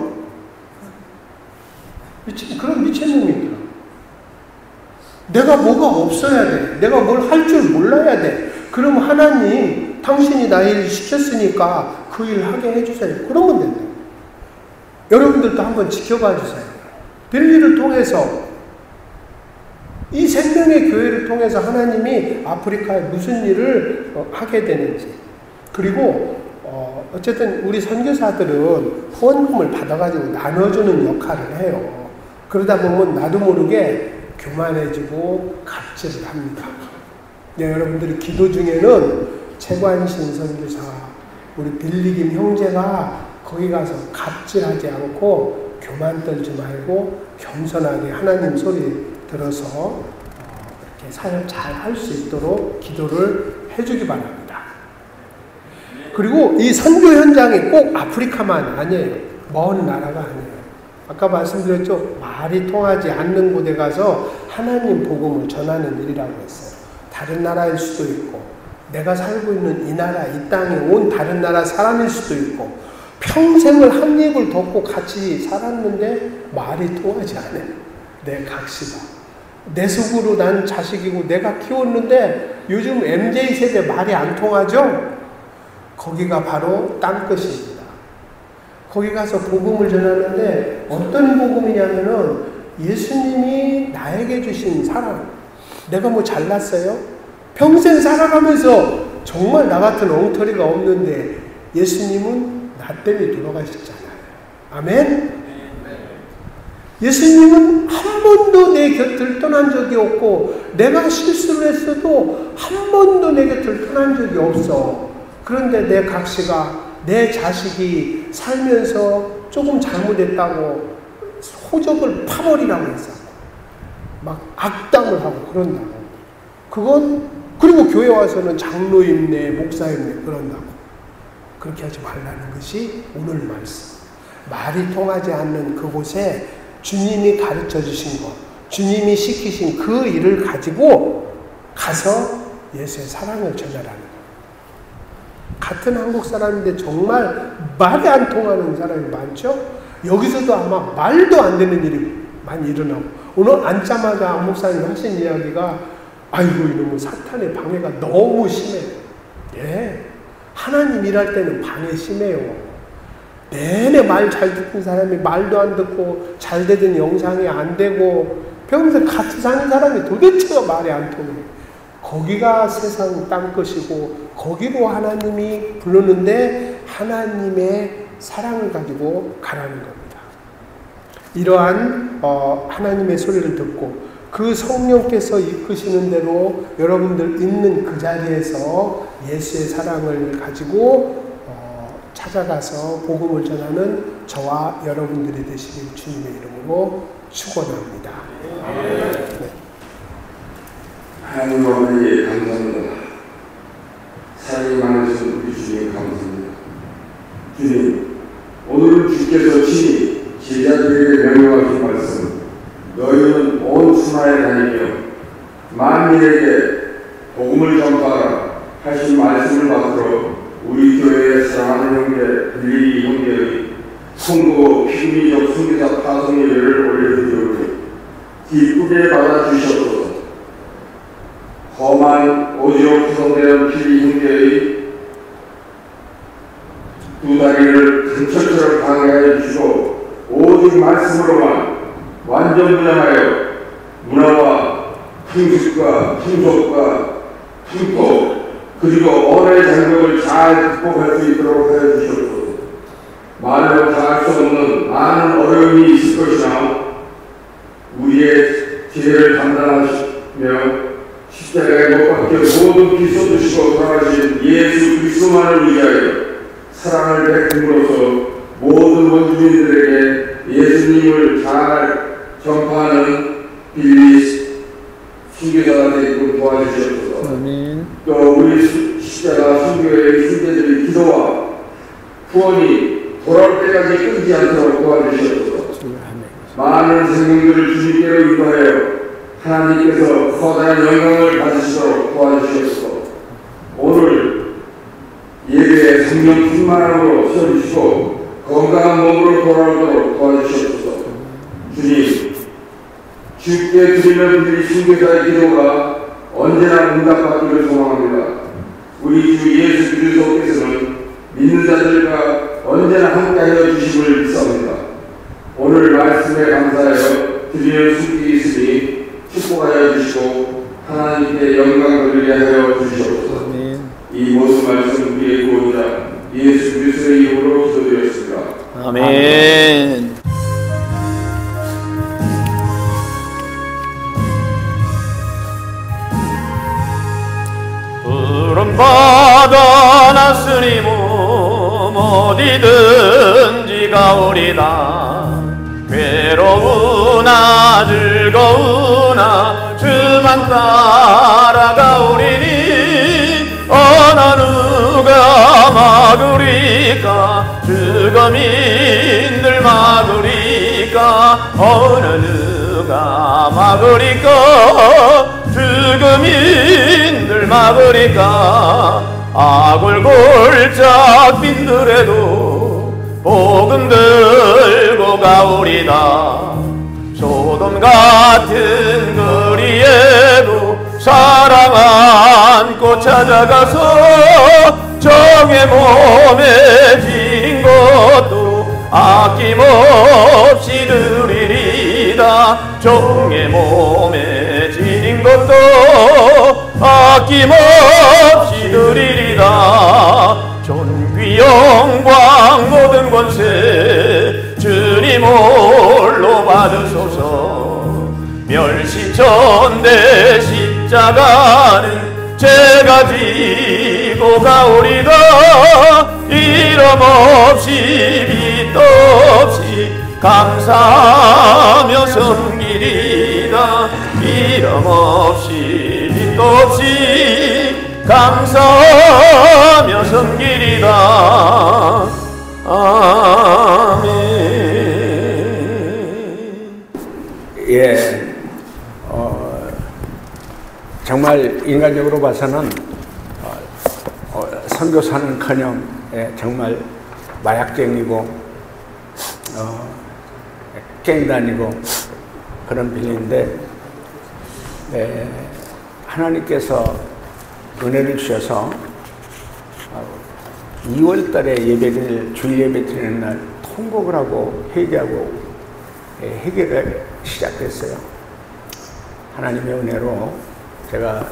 Speaker 4: 그런 미친놈이더라. 내가 뭐가 없어야 돼. 내가 뭘 할 줄 몰라야 돼. 그럼 하나님, 당신이 나 일 시켰으니까 그 일 하게 해주세요. 그러면 된다. 여러분들도 한번 지켜봐 주세요. 빌리를 통해서 이 생명의 교회를 통해서 하나님이 아프리카에 무슨 일을 하게 되는지. 그리고 어쨌든 우리 선교사들은 후원금을 받아가지고 나눠주는 역할을 해요. 그러다 보면 나도 모르게 교만해지고 갑질을 합니다. 네, 여러분들이 기도 중에는 최관신 선교사, 우리 빌리김 형제가 거기 가서 갑질하지 않고 교만 떨지 말고 겸손하게 하나님 소리 들어서 이렇게 사역 잘 할 수 있도록 기도를 해주기 바랍니다. 그리고 이 선교 현장이 꼭 아프리카만 아니에요. 먼 나라가 아니에요. 아까 말씀드렸죠. 말이 통하지 않는 곳에 가서 하나님 복음을 전하는 일이라고 했어요. 다른 나라일 수도 있고 내가 살고 있는 이 나라, 이 땅에 온 다른 나라 사람일 수도 있고 평생을 한 입을 덮고 같이 살았는데 말이 통하지 않아요. 내 각시가. 내 속으로 난 자식이고 내가 키웠는데 요즘 MZ세대 말이 안 통하죠? 거기가 바로 땅끝입니다. 거기 가서 복음을 전하는데 어떤 복음이냐면은 예수님이 나에게 주신 사랑. 내가 뭐 잘났어요? 평생 살아가면서 정말 나 같은 엉터리가 없는데 예수님은 나 때문에 돌아가셨잖아요. 아멘? 예수님은 한 번도 내 곁을 떠난 적이 없고 내가 실수를 했어도 한 번도 내 곁을 떠난 적이 없어. 그런데 내 각시가 내 자식이 살면서 조금 잘못했다고 호적을 파버리라고 했어. 막 악담을 하고 그런다고. 그리고 교회 와서는 장로임네, 목사임네 그런다고. 그렇게 하지 말라는 것이 오늘 말씀. 말이 통하지 않는 그곳에 주님이 가르쳐 주신 것, 주님이 시키신 그 일을 가지고 가서 예수의 사랑을 전하라는 것. 같은 한국 사람인데 정말 말이 안 통하는 사람이 많죠? 여기서도 아마 말도 안 되는 일이 많이 일어나고 오늘 앉자마자 안 목사님 하신 이야기가 아이고 이놈의 사탄의 방해가 너무 심해요. 예, 하나님 일할 때는 방해 심해요. 내내 말 잘 듣는 사람이 말도 안 듣고 잘 되던 영상이 안 되고 평생 같이 사는 사람이 도대체가 말이 안 통해요. 거기가 세상 땅끝이고 거기로 하나님이 부르는데 하나님의 사랑을 가지고 가라는 겁니다. 이러한 하나님의 소리를 듣고 그 성령께서 이끄시는 대로 여러분들 있는 그 자리에서 예수의 사랑을 가지고 찾아가서 복음을 전하는 저와 여러분들이 되시길 주님의 이름으로 축원합니다. 네.
Speaker 5: 하나님 아버지 감사합니다. 사랑이 많으신 우리 주님 감사합니다. 주님, 오늘 주께서 친히 제자들에게 명령하신 말씀, 너희는 온 이에게 복음을 전파하라 하신 말씀을 받들어 우리 교회의 사랑하는 형제 빌리 형제의 선거 피미적 선교사 파송 예배를 올려드리오니 기쁘게 받아주셨소서. 험한 오지로 구성되는 빌리 형제의 두 다리를 근처처럼 강하게 해주시고 오직 말씀으로만 완전 분양하여 문화와 풍습과 풍속과 풍토 그리고 언어의 장벽을 잘 극복할 수 있도록 하여 주시옵소서. 말로 다 할 수 없는 많은 어려움이 있을 것이나 우리의 지혜를 감당하시며 십자가에 못 박혀 모든 피 쏟으시고 돌아가신 예수 그리스도만을 위하여 사랑을 베품으로써 모든 원주민들에게 예수님을 잘 전파하는 빌리 순교자가 되도록 도와주시옵소서. 또 우리 십자가 순교의 순교자들의 기도와 후원이 돌아올 때까지 끊지 않도록 도와주시옵소서. 많은 생명들을 주님께로 인도하여 하나님께서 커다란 영광을 받으시도록 도와주시옵소서. 오늘 예배에 성령 충만함으로 세워주시고 건강한 몸으로 돌아오도록 도와주시옵소서. 주님, 주께 드리는 우리 순교자의 기도가 언제나 응답받기를 소망합니다. 우리 주 예수 그리스도께서는 믿는 자들과 언제나 함께하여 주심을 믿습니다. 오늘 말씀에 감사하여 드리는 숙이 있으니 축복하여 주시고 하나님께 영광 돌리게 하여 주시옵소서. 이 모든 말씀 우리의 구원자 예수 그리스도의 이름으로 기도드렸습니다.
Speaker 2: 아멘. 푸른 바다 났으니 몸 어디든지 가오리다. 괴로우나 즐거우나 주만 따라가오리니 어느 누가 막으리까 죽음인들 막으리까 어느 누가 막으리까 죽음인들 막으리까 악을 골짝 빈들에도 복음 들고 가오리다. 소돔 같은 거리에도 사랑 안고 찾아가서 정의 몸에 지닌 것도 아낌없이 드리리다. 정의 몸에 지닌 것도 아낌없이 드리리다. 존귀 영광 모든 권세 주님 홀로 받으소서. 멸시천대 십자가는 제가 지고 가오리다. 이름 없이 빛 없이 감사하며 섬기리다. 이름 없이 빛 없이 감사하며 섬기리다. 아멘.
Speaker 1: 예, 정말 인간적으로 봐서는 선교사는커녕 정말 마약쟁이고 깽단이고 그런 빌리인데 하나님께서 은혜를 주셔서 2월달에 예배를 주일 예배 드리는 날 통곡을 하고 회개하고 회개를 시작했어요. 하나님의 은혜로 제가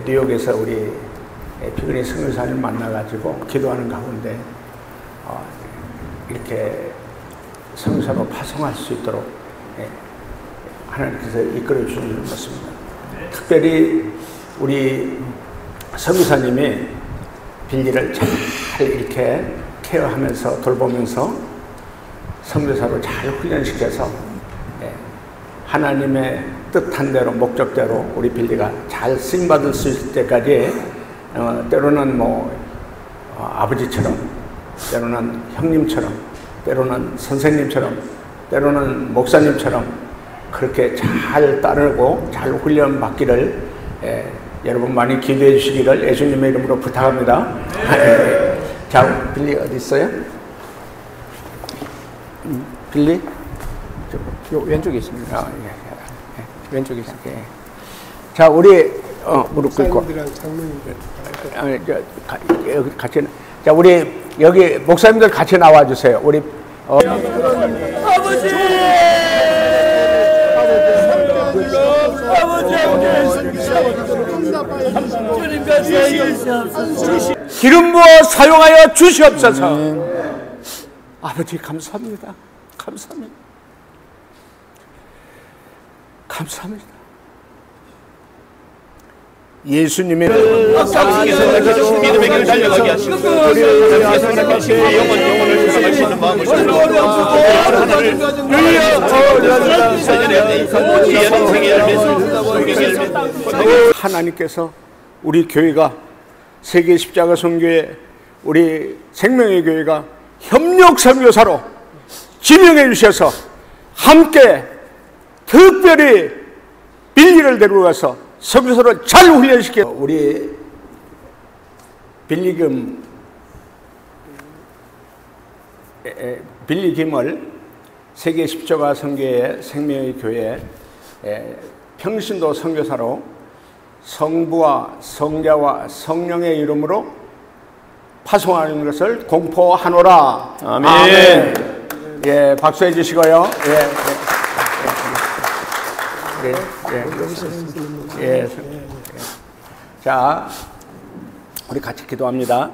Speaker 1: 뉴욕에서 우리 피그니 선교사를 만나가지고 기도하는 가운데 이렇게 선교사로 파송할 수 있도록 하나님께서 이끌어 주시는 것입니다. 특별히 우리 선교사님이 빌리를 잘 이렇게 케어하면서 돌보면서 선교사로 잘 훈련시켜서 하나님의 뜻한 대로 목적대로 우리 빌리가 잘 쓰임받을 수 있을 때까지 때로는 아버지처럼, 때로는 형님처럼, 때로는 선생님처럼, 때로는 목사님처럼 그렇게 잘 따르고 잘 훈련받기를
Speaker 6: 여러분 많이 기대해 주시기를 예수님의 이름으로 부탁합니다. 자, 빌리 어디 있어요? 빌리? 요 왼쪽에 있습니다. 왼쪽에 있을게. 자, 우리 무릎 꿇고. 여기 같이. 자, 우리 여기 목사님들 같이 나와 주세요. 우리 아버지! 기름 부어 사용하여 주시옵소서. 아버지 감사합니다. 감사합니다. 감사합니다. 예수님의
Speaker 2: 당신께서 믿음의 길을 달려가게 하시고 당신께서 영혼을 사랑하시는 마음을
Speaker 6: 하나님께서 우리 교회가 세계 십자가 선교회 우리 생명의 교회가 협력 선교사로 지명해 주셔서 함께 특별히 빌리를 데리고 가서 선교사로 잘 훈련시켜 우리 빌리김을 세계 십자가 선교회 생명의 교회 평신도 선교사로 성부와 성자와 성령의 이름으로 파송하는 것을 공포하노라.
Speaker 2: 아멘.
Speaker 6: 아멘. 예, 박수해 주시고요. 자, 우리 같이 기도합니다.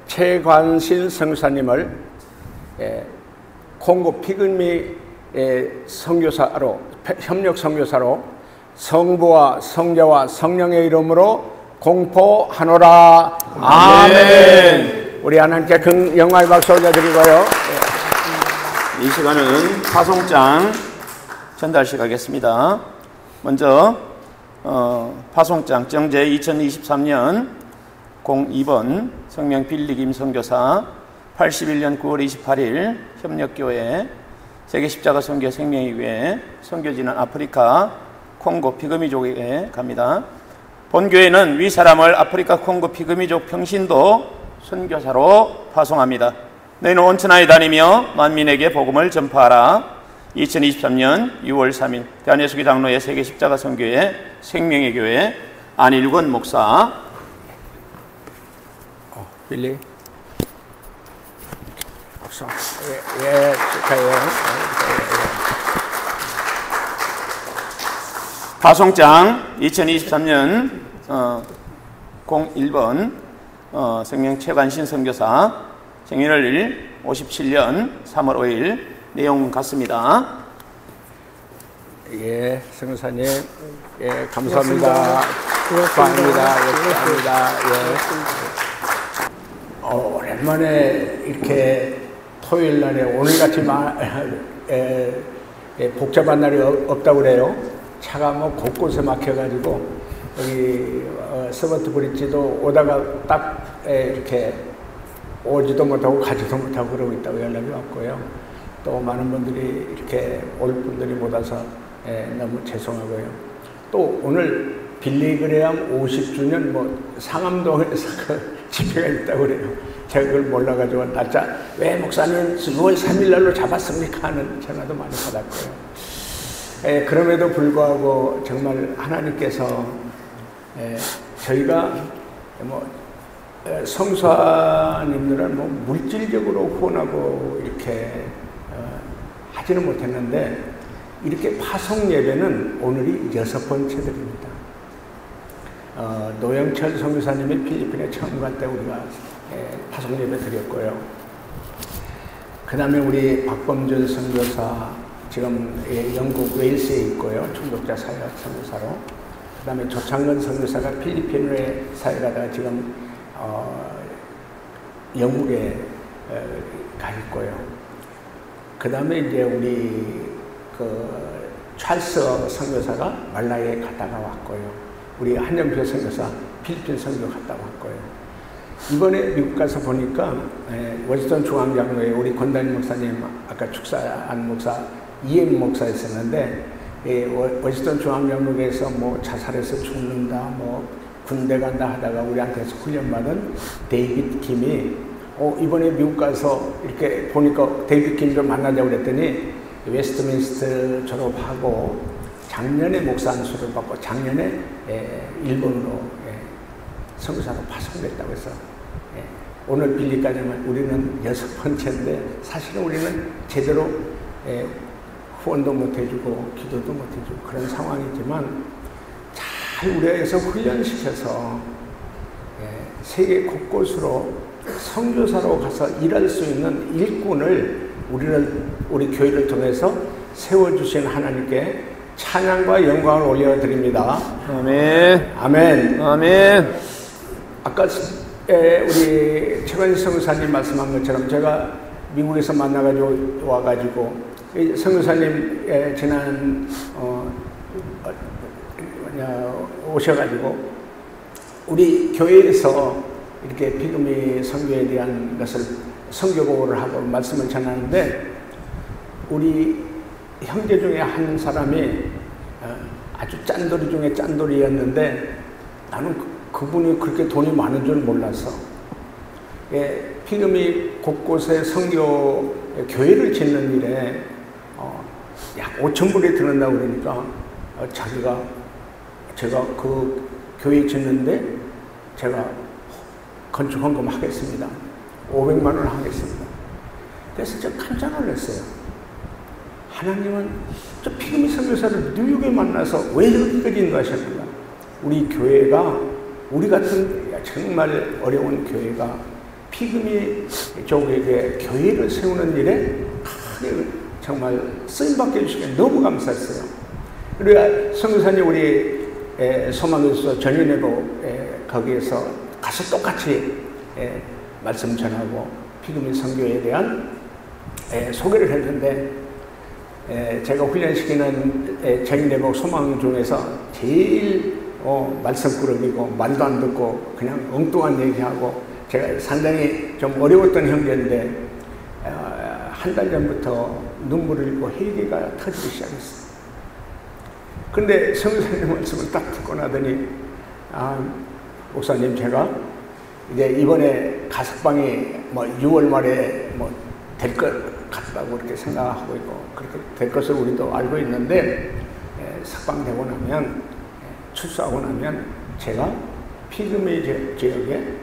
Speaker 6: 최관신 성사님을 콩고 피그미 선교사로 협력 선교사로 성부와 성자와 성령의 이름으로 공포하노라. 아멘. 우리 하나님께 영광의 박수 올려드리고요.
Speaker 2: 이 시간은 파송장 전달식 하겠습니다. 먼저 파송장 정제 2023년 02번 성명 빌리김 선교사 81년 9월 28일 협력교회 세계십자가 선교 생명의 교회 선교지는 아프리카 콩고 피그미족에 갑니다. 본교회는 위 사람을 아프리카 콩고 피그미족 평신도 선교사로 파송합니다. 너희는 온 천하에 다니며 만민에게 복음을 전파하라. 2023년 6월 3일 대한예수교 장로회 세계십자가 선교회 생명의 교회 안일권 목사.
Speaker 6: 빌리 목사. 예, 축하해요.
Speaker 2: 파송장 2023년 01번 생명 최관신 선교사 생일을 57년 3월 5일 내용 같습니다.
Speaker 6: 예, 선교사님, 예, 감사합니다. 감사합니다. 감사합니다. 예. 오랜만에 이렇게 토요일 날에 오늘같이 복잡한 날이 없다고 그래요. 차가 뭐 곳곳에 막혀가지고 여기 서버트 브릿지도 오다가 딱 이렇게 오지도 못하고 가지도 못하고 그러고 있다고 연락이 왔고요. 또 많은 분들이 이렇게 올 분들이 못 와서 너무 죄송하고요. 또 오늘 빌리그레암 50주년 뭐 상암동에서 집회가 있다고 그래요. 제가 그걸 몰라가지고 날짜 왜 목사님 6월 3일 날로 잡았습니까 하는 전화도 많이 받았고요. 그럼에도 불구하고 정말 하나님께서 저희가 뭐 성사님들은 뭐 물질적으로 후원하고 이렇게 하지는 못했는데 이렇게 파송 예배는 오늘이 6번째 드립니다. 노영철 선교사님이 필리핀에 처음 갈 때 우리가 파송 예배 드렸고요. 그 다음에 우리 박범준 선교사 지금 영국 웨일스에 있고요. 중독자 사역 선교사로. 그 다음에 조창근 선교사가 필리핀에 사역하다가 지금 영국에 가 있고요. 그 다음에 이제 우리 찰스 선교사가 말라에 갔다가 왔고요. 우리 한영표 선교사 필리핀 선교 갔다 왔고요. 이번에 미국 가서 보니까 워싱턴 중앙장로에 우리 권단일 목사님 아까 축사한 목사 이엠 목사 있었는데 워싱턴 중앙연극에서 뭐 자살해서 죽는다, 뭐 군대 간다 하다가 우리한테서 훈련받은 데이빗 김이 이번에 미국 가서 이렇게 보니까 데이빗 김 좀 만나자고 그랬더니 웨스트민스터 졸업하고 작년에 목사 안수를 받고 작년에 일본으로 선교사로 파송됐다고 해서 오늘 빌리까지는 우리는 6번째인데 사실은 우리는 제대로 후원도 못 해주고 기도도 못 해주고 그런 상황이지만 잘 우리에서 훈련시켜서 세계 곳곳으로 선교사로 가서 일할 수 있는 일꾼을 우리 교회를 통해서 세워주신 하나님께 찬양과 영광을 올려드립니다.
Speaker 2: 아멘.
Speaker 6: 아멘.
Speaker 2: 아멘.
Speaker 6: 아까 우리 최관희 선교사님 말씀한 것처럼 제가 미국에서 만나가지고 와가지고 선교사님 지난 오셔가지고 우리 교회에서 이렇게 피그미 선교에 대한 것을 선교 보고를 하고 말씀을 전하는데 우리 형제 중에 한 사람이 아주 짠돌이 중에 짠돌이였는데 나는 그분이 그렇게 돈이 많은 줄 몰라서 피그미 곳곳에 선교 교회를 짓는 일에 약 5,000불이 드는다고 그러니까 제가 그 교회 짓는데 제가 건축 헌금 하겠습니다. 500만 원 하겠습니다. 그래서 제가 깜짝 놀랐어요. 하나님은 저 피그미 선교사를 뉴욕에 만나서 왜 여기까지 인도하셨는가? 우리 교회가 우리 같은 정말 어려운 교회가 피그미 쪽에게 교회를 세우는 일에 크게 정말 쓰임받게 해주시기에 너무 감사했어요. 그리고 선교사님 우리 소망교수 전인회복 거기에서 가서 똑같이 말씀 전하고 피그미 선교에 대한 소개를 했는데 제가 훈련시키는 전인회복 소망 중에서 제일 말썽꾸러기고 말도 안 듣고 그냥 엉뚱한 얘기하고 제가 상당히 좀 어려웠던 형제인데 한 달 전부터 눈물을 흘리고 회개가 터지기 시작했어요. 그런데 선교사님 말씀을 딱 듣고 나더니 목사님 제가 이제 이번에 가석방이 뭐 6월 말에 뭐 될 것 같다고 그렇게 생각하고 있고 그렇게 될 것을 우리도 알고 있는데 석방되고 나면 출소하고 나면 제가 피그미 지역에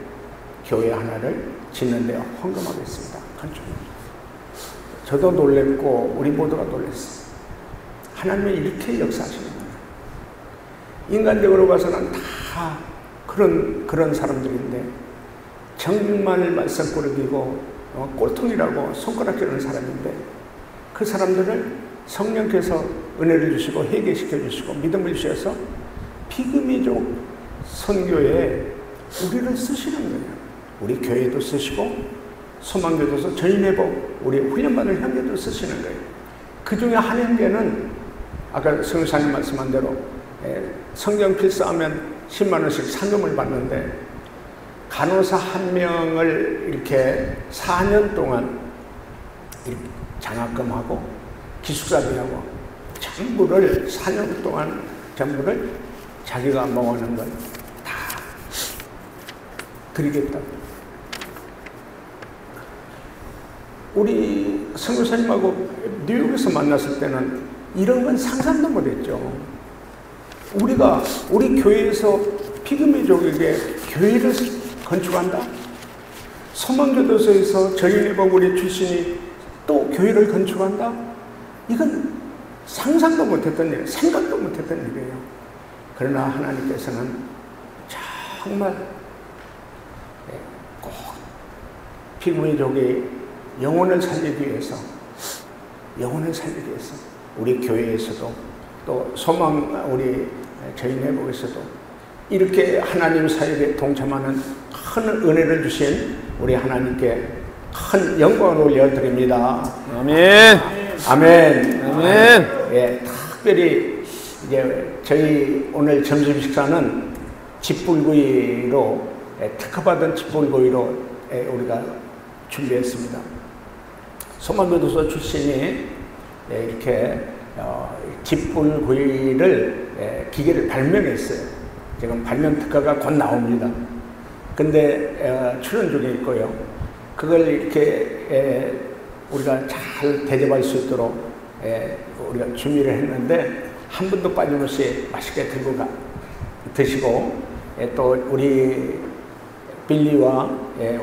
Speaker 6: 교회 하나를 짓는 데 헌금하겠습니다. 건축입니다. 저도 놀랬고 우리 모두가 놀랐어요. 하나님이 이렇게 역사하시는 거예요. 인간적으로 봐서는 다 그런 사람들인데 정말 말썽꾸러기고 꼴통이라고 손가락질하는 사람인데 그 사람들을 성령께서 은혜를 주시고 회개시켜 주시고 믿음을 주셔서 피그미족 선교에 우리를 쓰시는 거예요. 우리 교회도 쓰시고 소망교도소 전인회복 우리 훈련받은 형제도 쓰시는 거예요. 그 중에 한 형제는 아까 성교사님 말씀한 대로 성경 필사하면 10만 원씩 상금을 받는데 간호사 한 명을 이렇게 4년 동안 장학금하고 기숙사비하고 전부를 4년 동안 전부를 자기가 먹는 걸 다 드리겠다고. 우리 선교사님하고 뉴욕에서 만났을 때는 이런 건 상상도 못했죠. 우리 교회에서 피그미족에게 교회를 건축한다? 소망교도소에서 전인회복 우리 출신이 또 교회를 건축한다? 이건 상상도 못했던 일, 생각도 못했던 일이에요. 그러나 하나님께서는 정말 꼭 피그미족의 영혼을 살리기 위해서 우리 교회에서도 또 소망 우리 전인회복에서도 이렇게 하나님 사역에 동참하는 큰 은혜를 주신 우리 하나님께 큰 영광을 올려드립니다.
Speaker 2: 아멘.
Speaker 6: 아멘.
Speaker 2: 아멘.
Speaker 6: 예, 특별히 이제 저희 오늘 점심 식사는 집불구이로 특허받은 집불구이로 우리가 준비했습니다. 소망교도소 출신이 이렇게 집불구이를 기계를 발명했어요. 지금 발명 특허가 곧 나옵니다. 근데 출연 중에 있고요. 그걸 이렇게 우리가 잘 대접할 수 있도록 우리가 준비를 했는데 한 분도 빠짐없이 맛있게 드시고 또 우리 빌리와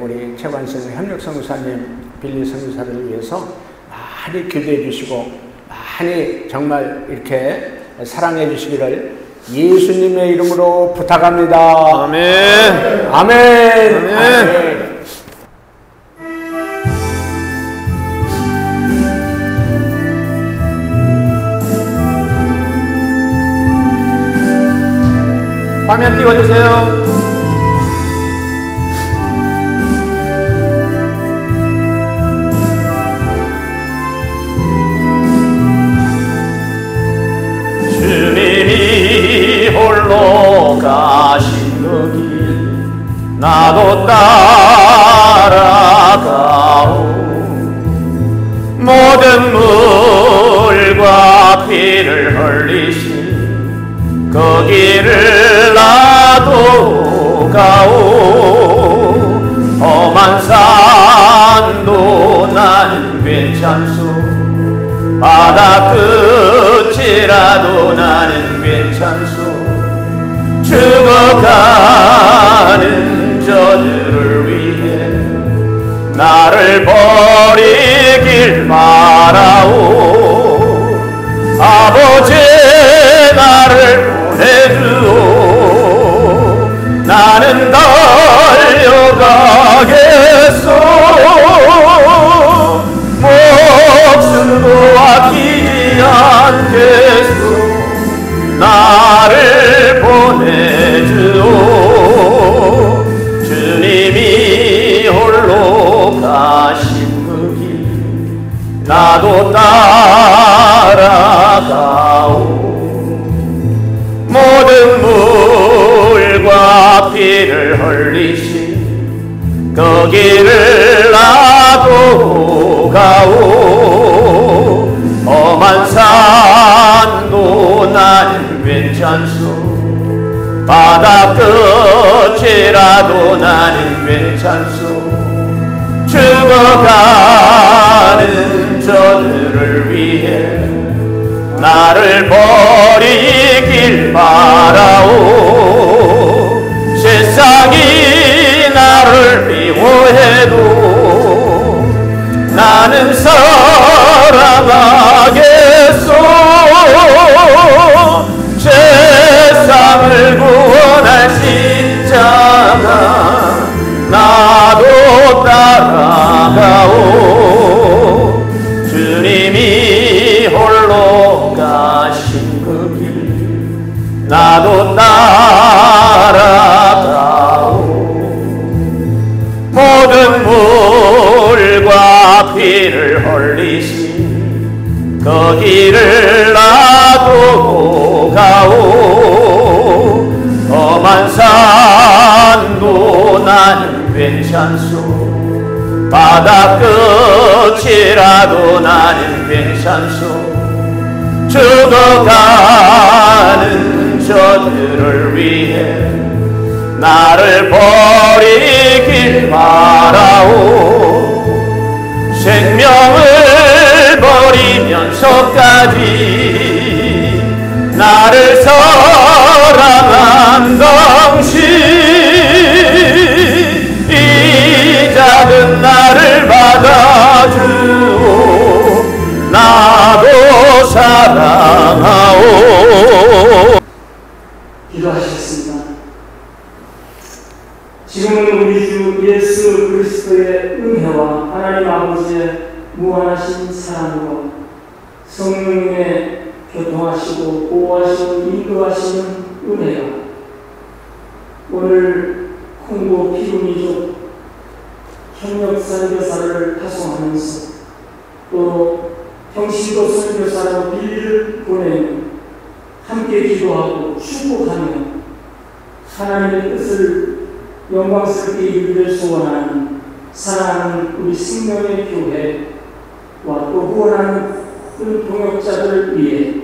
Speaker 6: 우리 최관성 협력 선교사님 빌리 선교사를 위해서 많이 기도해 주시고 많이 정말 이렇게 사랑해 주시기를 예수님의 이름으로 부탁합니다.
Speaker 2: 아멘.
Speaker 6: 아멘. 아멘. 아멘.
Speaker 2: 화면 띄워주세요.
Speaker 1: 주님이 홀로 가신 그 길 나도 따라가오. 모든 물과 피를 흘리신 그 길을 나도 가오. 험한 산도 난 괜찮소. 바다 끝이라도 나는 괜찮소. 죽어가는 저들을 위해 나를 버리길 말아오. 아버지 나를 보내주오. 나는 달려가겠소. 목숨도 아끼지 않겠소. 나를 보내주오. 주님이 홀로 가신 그 길 나도 따라가오. 모든 물과 피를 흘리신 그 길을 나도 가오. 험한 산도 나는 괜찮소. 바다 끝이라도 나는 괜찮소. 죽어가는 저들을 위해 나를 버리길 말아오. 세상이 나를 미워해도 나는 사랑하겠소. 세상을 구원할 십자가 나도 따라가오. 주님이 홀로 가신 그 길 나도 따라가오. 모든 물과 피를 흘리신 그 길을 나도 가오. 험한 산도 나는 괜찮소. 바다 끝이라도 나는 괜찮소. 죽어가는 저들을 위해 나를 버리길 말아오. 생명을 버리면서까지 나를 사랑한 당신 이 작은 나를 받아주오. 나도 사랑하오.
Speaker 7: 기도하셨습니다. 지금은 우리 주 예수 그리스도의 은혜와 하나님 아버지의 무한하신 사랑과 성령님의 교통하시고 보호하시고 인도하시는 은혜가 오늘 콩고 피구민족 협력선교사를 파송하면서 또 평신도 선교사로 빌리를 보내며 함께 기도하고 축복하며 하나님의 뜻을 영광스럽게 이루기를 소원하는 사랑하는 우리 생명의 교회와 또 후원하는 동역자들을 위해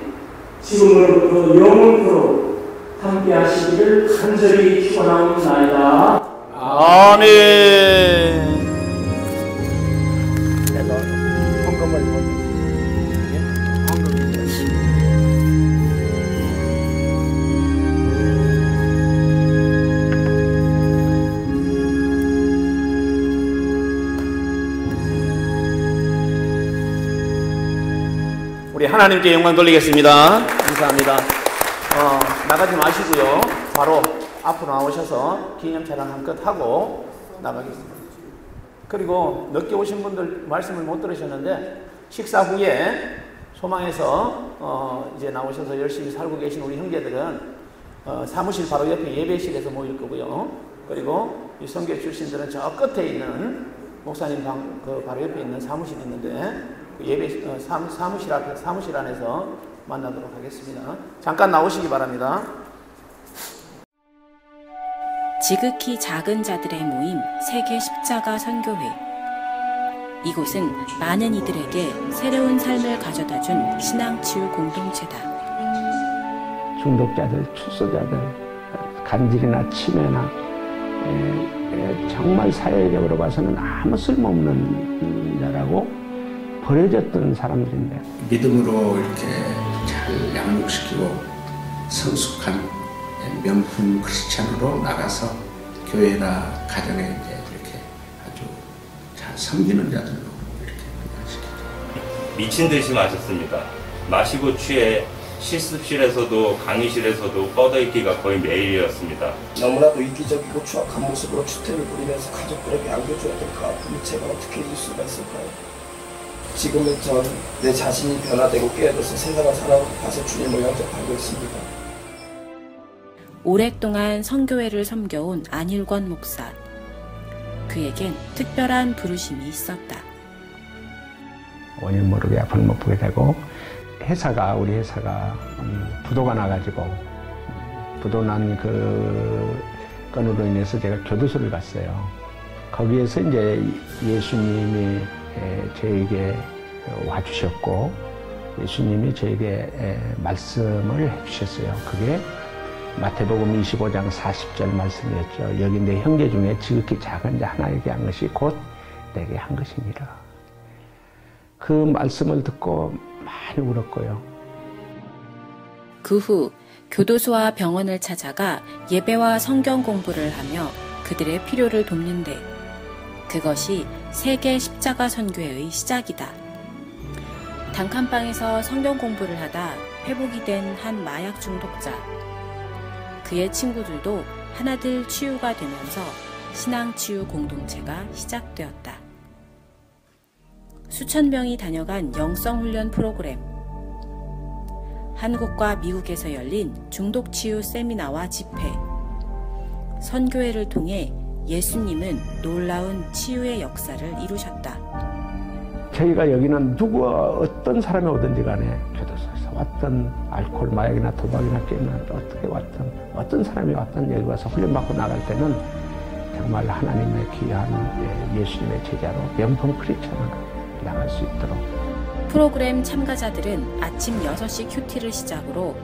Speaker 7: 지금으로부터 영원토록 함께 하시기를 간절히 축원하옵나이다.
Speaker 2: 아멘.
Speaker 6: 내가 헌금을 못
Speaker 2: 우리 하나님께 영광 돌리겠습니다. 감사합니다. 나가지 마시고요. 바로 앞으로 나오셔서 기념촬영 한껏 하고 나가겠습니다. 그리고 늦게 오신 분들 말씀을 못 들으셨는데 식사 후에 소망에서 이제 나오셔서 열심히 살고 계신 우리 형제들은 사무실 바로 옆에 예배실에서 모일 거고요. 그리고 이 선교 출신들은 저 끝에 있는 목사님 방 그 바로 옆에 있는 사무실이 있는데 예배 사무실 앞에 사무실 안에서 만나도록 하겠습니다. 잠깐 나오시기 바랍니다.
Speaker 8: 지극히 작은 자들의 모임 세계 십자가 선교회. 이곳은 많은 이들에게 새로운 삶을 가져다준 신앙치유 공동체다.
Speaker 6: 중독자들, 출소자들, 간질이나 치매나 정말 사회적으로 봐서는 아무 쓸모없는 자라고 버려졌던 사람들인데
Speaker 9: 믿음으로 이렇게 잘 양육시키고 성숙한 명품 크리스찬으로 나가서 교회나 가정에 이제 이렇게 아주 잘 섬기는 자들로 이렇게 만나시겠죠.
Speaker 10: 미친 듯이 마셨습니다. 마시고 취해 실습실에서도 강의실에서도 뻗어있기가 거의 매일이었습니다.
Speaker 11: 너무나도 이기적이고 추악한 모습으로 추태를 부리면서 가족들에게 안겨주었던 그 아픔이 제가 어떻게 잊을 수가 있을까요? 지금은 전 내 자신이 변화되고 깨어져서 세상을 살아가서 주님을 영접하고 있습니다.
Speaker 8: 오랫동안 선교회를 섬겨온 안일권 목사. 그에겐 특별한 부르심이 있었다.
Speaker 6: 원인 모르게 앞을 못 보게 되고 우리 회사가 부도가 나가지고 부도 난 그 건으로 인해서 제가 교도소를 갔어요. 거기에서 이제 예수님이 저에게 와주셨고 예수님이 저에게 말씀을 해주셨어요. 그게 마태복음 25장 40절 말씀이었죠. 여기 내 형제 중에 지극히 작은 자 하나에게 한 것이 곧 내게 한 것이니라. 그 말씀을 듣고 많이 울었고요.
Speaker 8: 그 후 교도소와 병원을 찾아가 예배와 성경 공부를 하며 그들의 필요를 돕는데 그것이 세계 십자가 선교회의 시작이다. 단칸방에서 성경 공부를 하다 회복이 된 한 마약 중독자. 그의 친구들도 하나둘 치유가 되면서 신앙치유 공동체가 시작되었다. 수천 명이 다녀간 영성훈련 프로그램. 한국과 미국에서 열린 중독치유 세미나와 집회. 선교회를 통해 예수님은 놀라운 치유의 역사를 이루셨다.
Speaker 6: 저희가 여기는 누구와 어떤 사람이 오든지 간에 교도소에서 왔던 알코올, 마약이나 도박이나 게임이나 어떻게 왔던 어떤 사람이 왔던 여기 와서 훈련받고 나갈 때는 정말 하나님의 귀한 예수님의 제자로 명품 크리스찬으로 나갈 수 있도록.
Speaker 8: 프로그램 참가자들은 아침 6시 큐티를 시작으로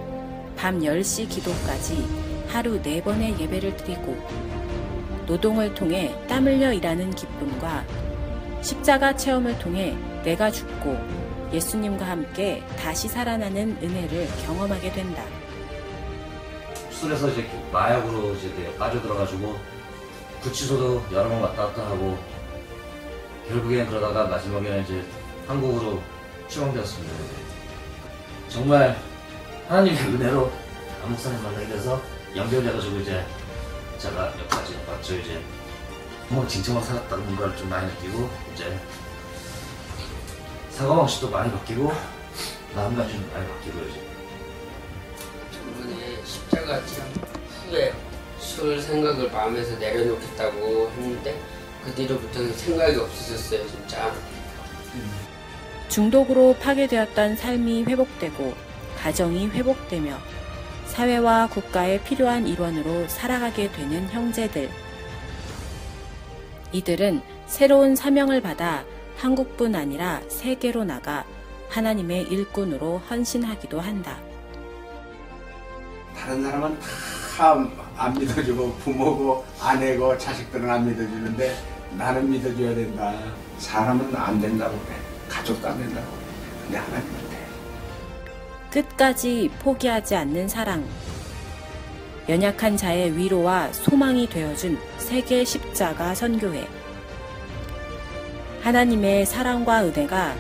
Speaker 8: 밤 10시 기도까지 하루 4번의 예배를 드리고 노동을 통해 땀 흘려 일하는 기쁨과 십자가 체험을 통해 내가 죽고 예수님과 함께 다시 살아나는 은혜를 경험하게 된다.
Speaker 12: 술에서 이제 마약으로 이제 빠져들어가지고 구치소도 여러 번 왔다 갔다 하고 결국엔 그러다가 마지막에는 이제 한국으로 추방되었습니다. 정말 하나님의 은혜로 안 목사님 만나게 돼서 연결돼가지고 이제 제가 여기까지 왔죠. 이제 뭐 진정한 살았다는 걸 좀 많이 느끼고 이제 사고방식도 많이 바뀌고 마음가짐도 많이 바뀌고 이제
Speaker 13: 저번에 십자가 지향 후에 술 생각을 마음에서 내려놓겠다고 했는데 그 뒤로부터는 생각이 없어졌어요. 진짜.
Speaker 8: 중독으로 파괴되었던 삶이 회복되고 가정이 회복되며 사회와 국가에 필요한 일원으로 살아가게 되는 형제들. 이들은 새로운 사명을 받아 한국뿐 아니라 세계로 나가 하나님의 일꾼으로 헌신하기도 한다.
Speaker 6: 다른 사람은 다 안 믿어주고 부모고 아내고 자식들은 안 믿어주는데 나는 믿어줘야 된다. 사람은 안 된다고 그래. 가족도 안 된다고 그래. 근데 하나님은 돼.
Speaker 8: 끝까지 포기하지 않는 사랑. 연약한 자의 위로와 소망이 되어준 세계 십자가 선교회. 하나님의 사랑과 은혜가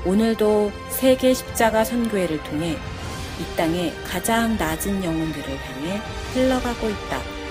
Speaker 8: 오늘도 세계 십자가 선교회를 통해 이 땅의 가장 낮은 영혼들을 향해 흘러가고 있다.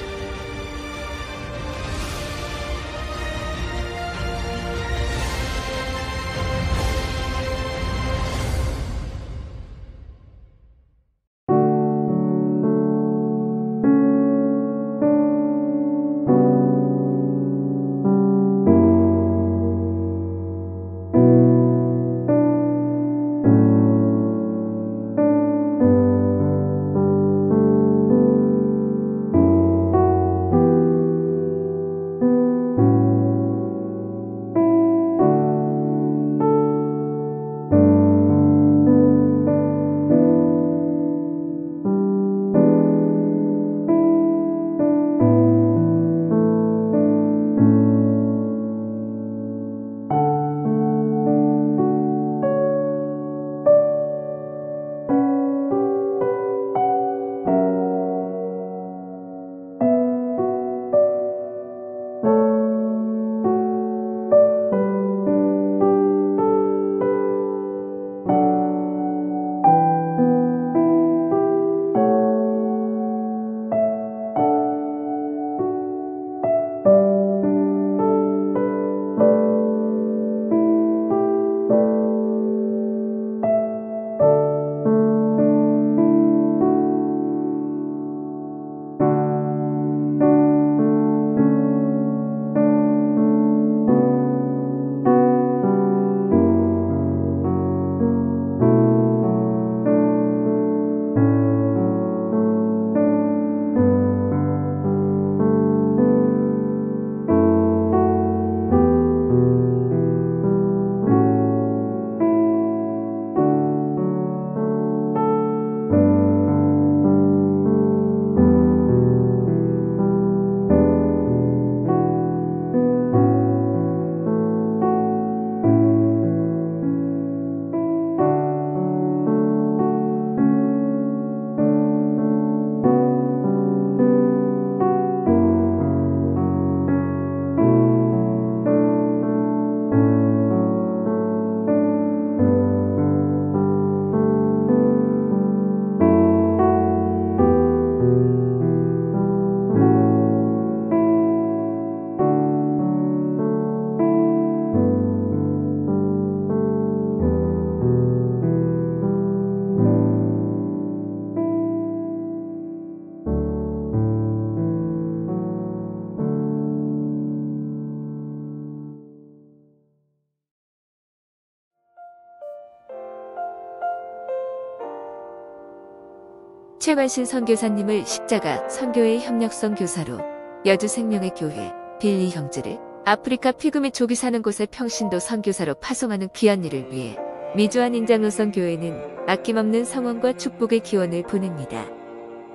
Speaker 14: 최관신 선교사님을 십자가 선교회 협력성 교사로 여주생명의 교회 빌리 형제를 아프리카 피그미 족이 사는 곳에 평신도 선교사로 파송하는 귀한 일을 위해 미주안 인장로선 교회는 아낌없는 성원과 축복의 기원을 보냅니다.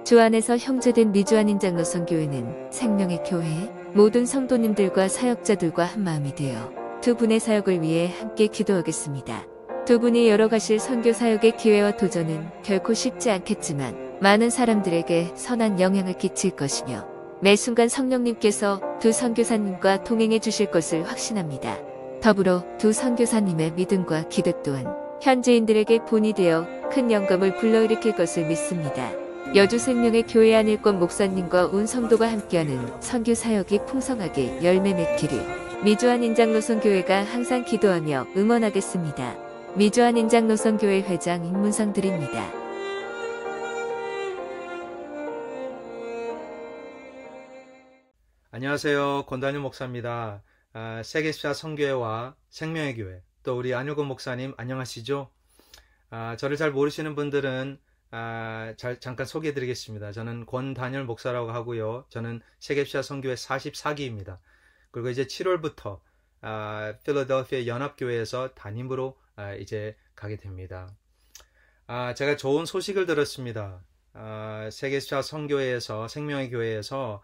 Speaker 14: 주 안에서 형제된 미주안 인장로선 교회는 생명의 교회에 모든 성도님들과 사역자들과 한마음이 되어 두 분의 사역을 위해 함께 기도하겠습니다. 두 분이 열어가실 선교 사역의 기회와 도전은 결코 쉽지 않겠지만 많은 사람들에게 선한 영향을 끼칠 것이며 매 순간 성령님께서 두 선교사님과 동행해 주실 것을 확신합니다. 더불어 두 선교사님의 믿음과 기도 또한 현지인들에게 본이 되어 큰 영감을 불러일으킬 것을 믿습니다. 여주생명의 교회 안일권 목사님과 온 성도가 함께하는 선교 사역이 풍성하게 열매 맺기를 미주안 인장로선 교회가 항상 기도하며 응원하겠습니다. 미주안 인장로선 교회 회장 임문상 드립니다.
Speaker 15: 안녕하세요. 권단일 목사입니다. 세계십자 선교회와 생명의 교회, 또 우리 안일권 목사님 안녕하시죠? 저를 잘 모르시는 분들은 잠깐 소개해드리겠습니다. 저는 권단일 목사라고 하고요. 저는 세계십자 선교회 44기입니다. 그리고 이제 7월부터 필라델피아 연합교회에서 담임으로 이제 가게 됩니다. 제가 좋은 소식을 들었습니다. 세계시차 선교회에서, 생명의 교회에서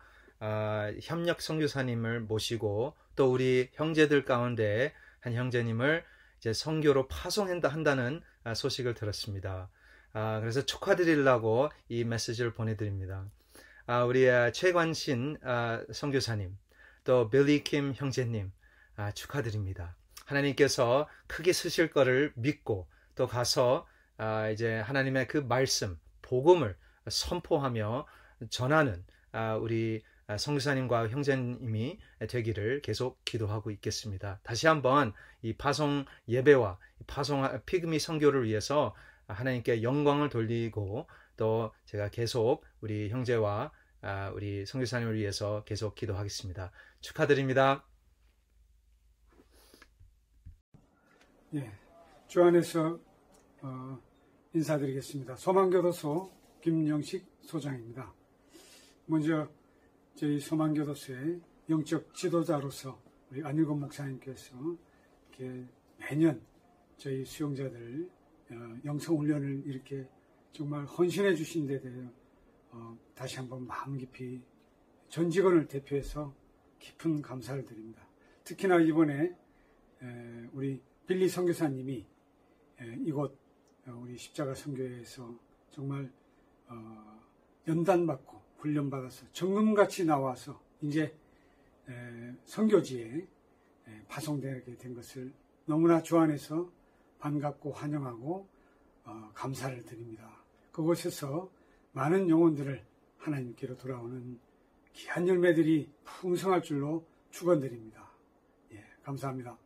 Speaker 15: 협력 선교사님을 모시고 또 우리 형제들 가운데 한 형제님을 이제 선교로 파송한다는 소식을 들었습니다. 그래서 축하드리려고 이 메시지를 보내드립니다. 우리 최관신 선교사님, 또 빌리 킴 형제님 축하드립니다. 하나님께서 크게 쓰실 거를 믿고 또 가서 이제 하나님의 그 말씀, 복음을 선포하며 전하는 우리 선교사님과 형제님이 되기를 계속 기도하고 있겠습니다. 다시 한번 이 파송 예배와 파송 피그미 선교를 위해서 하나님께 영광을 돌리고 또 제가 계속 우리 형제와 우리 선교사님을 위해서 계속 기도하겠습니다. 축하드립니다.
Speaker 16: 예, 주 안에서 인사드리겠습니다. 소망교도소 김영식 소장입니다. 먼저 저희 소망교도소의 영적 지도자로서 우리 안일권 목사님께서 이렇게 매년 저희 수용자들 영성훈련을 이렇게 정말 헌신해 주신 데 대해 다시 한번 마음 깊이 전 직원을 대표해서 깊은 감사를 드립니다. 특히나 이번에 우리 빌리 선교사님이 이곳 우리 십자가 선교회에서 정말 연단받고 훈련받아서 정금같이 나와서 이제 선교지에 파송되게 된 것을 너무나 주 안에서 반갑고 환영하고 감사를 드립니다. 그곳에서 많은 영혼들을 하나님께로 돌아오는 귀한 열매들이 풍성할 줄로 축원드립니다. 예, 감사합니다.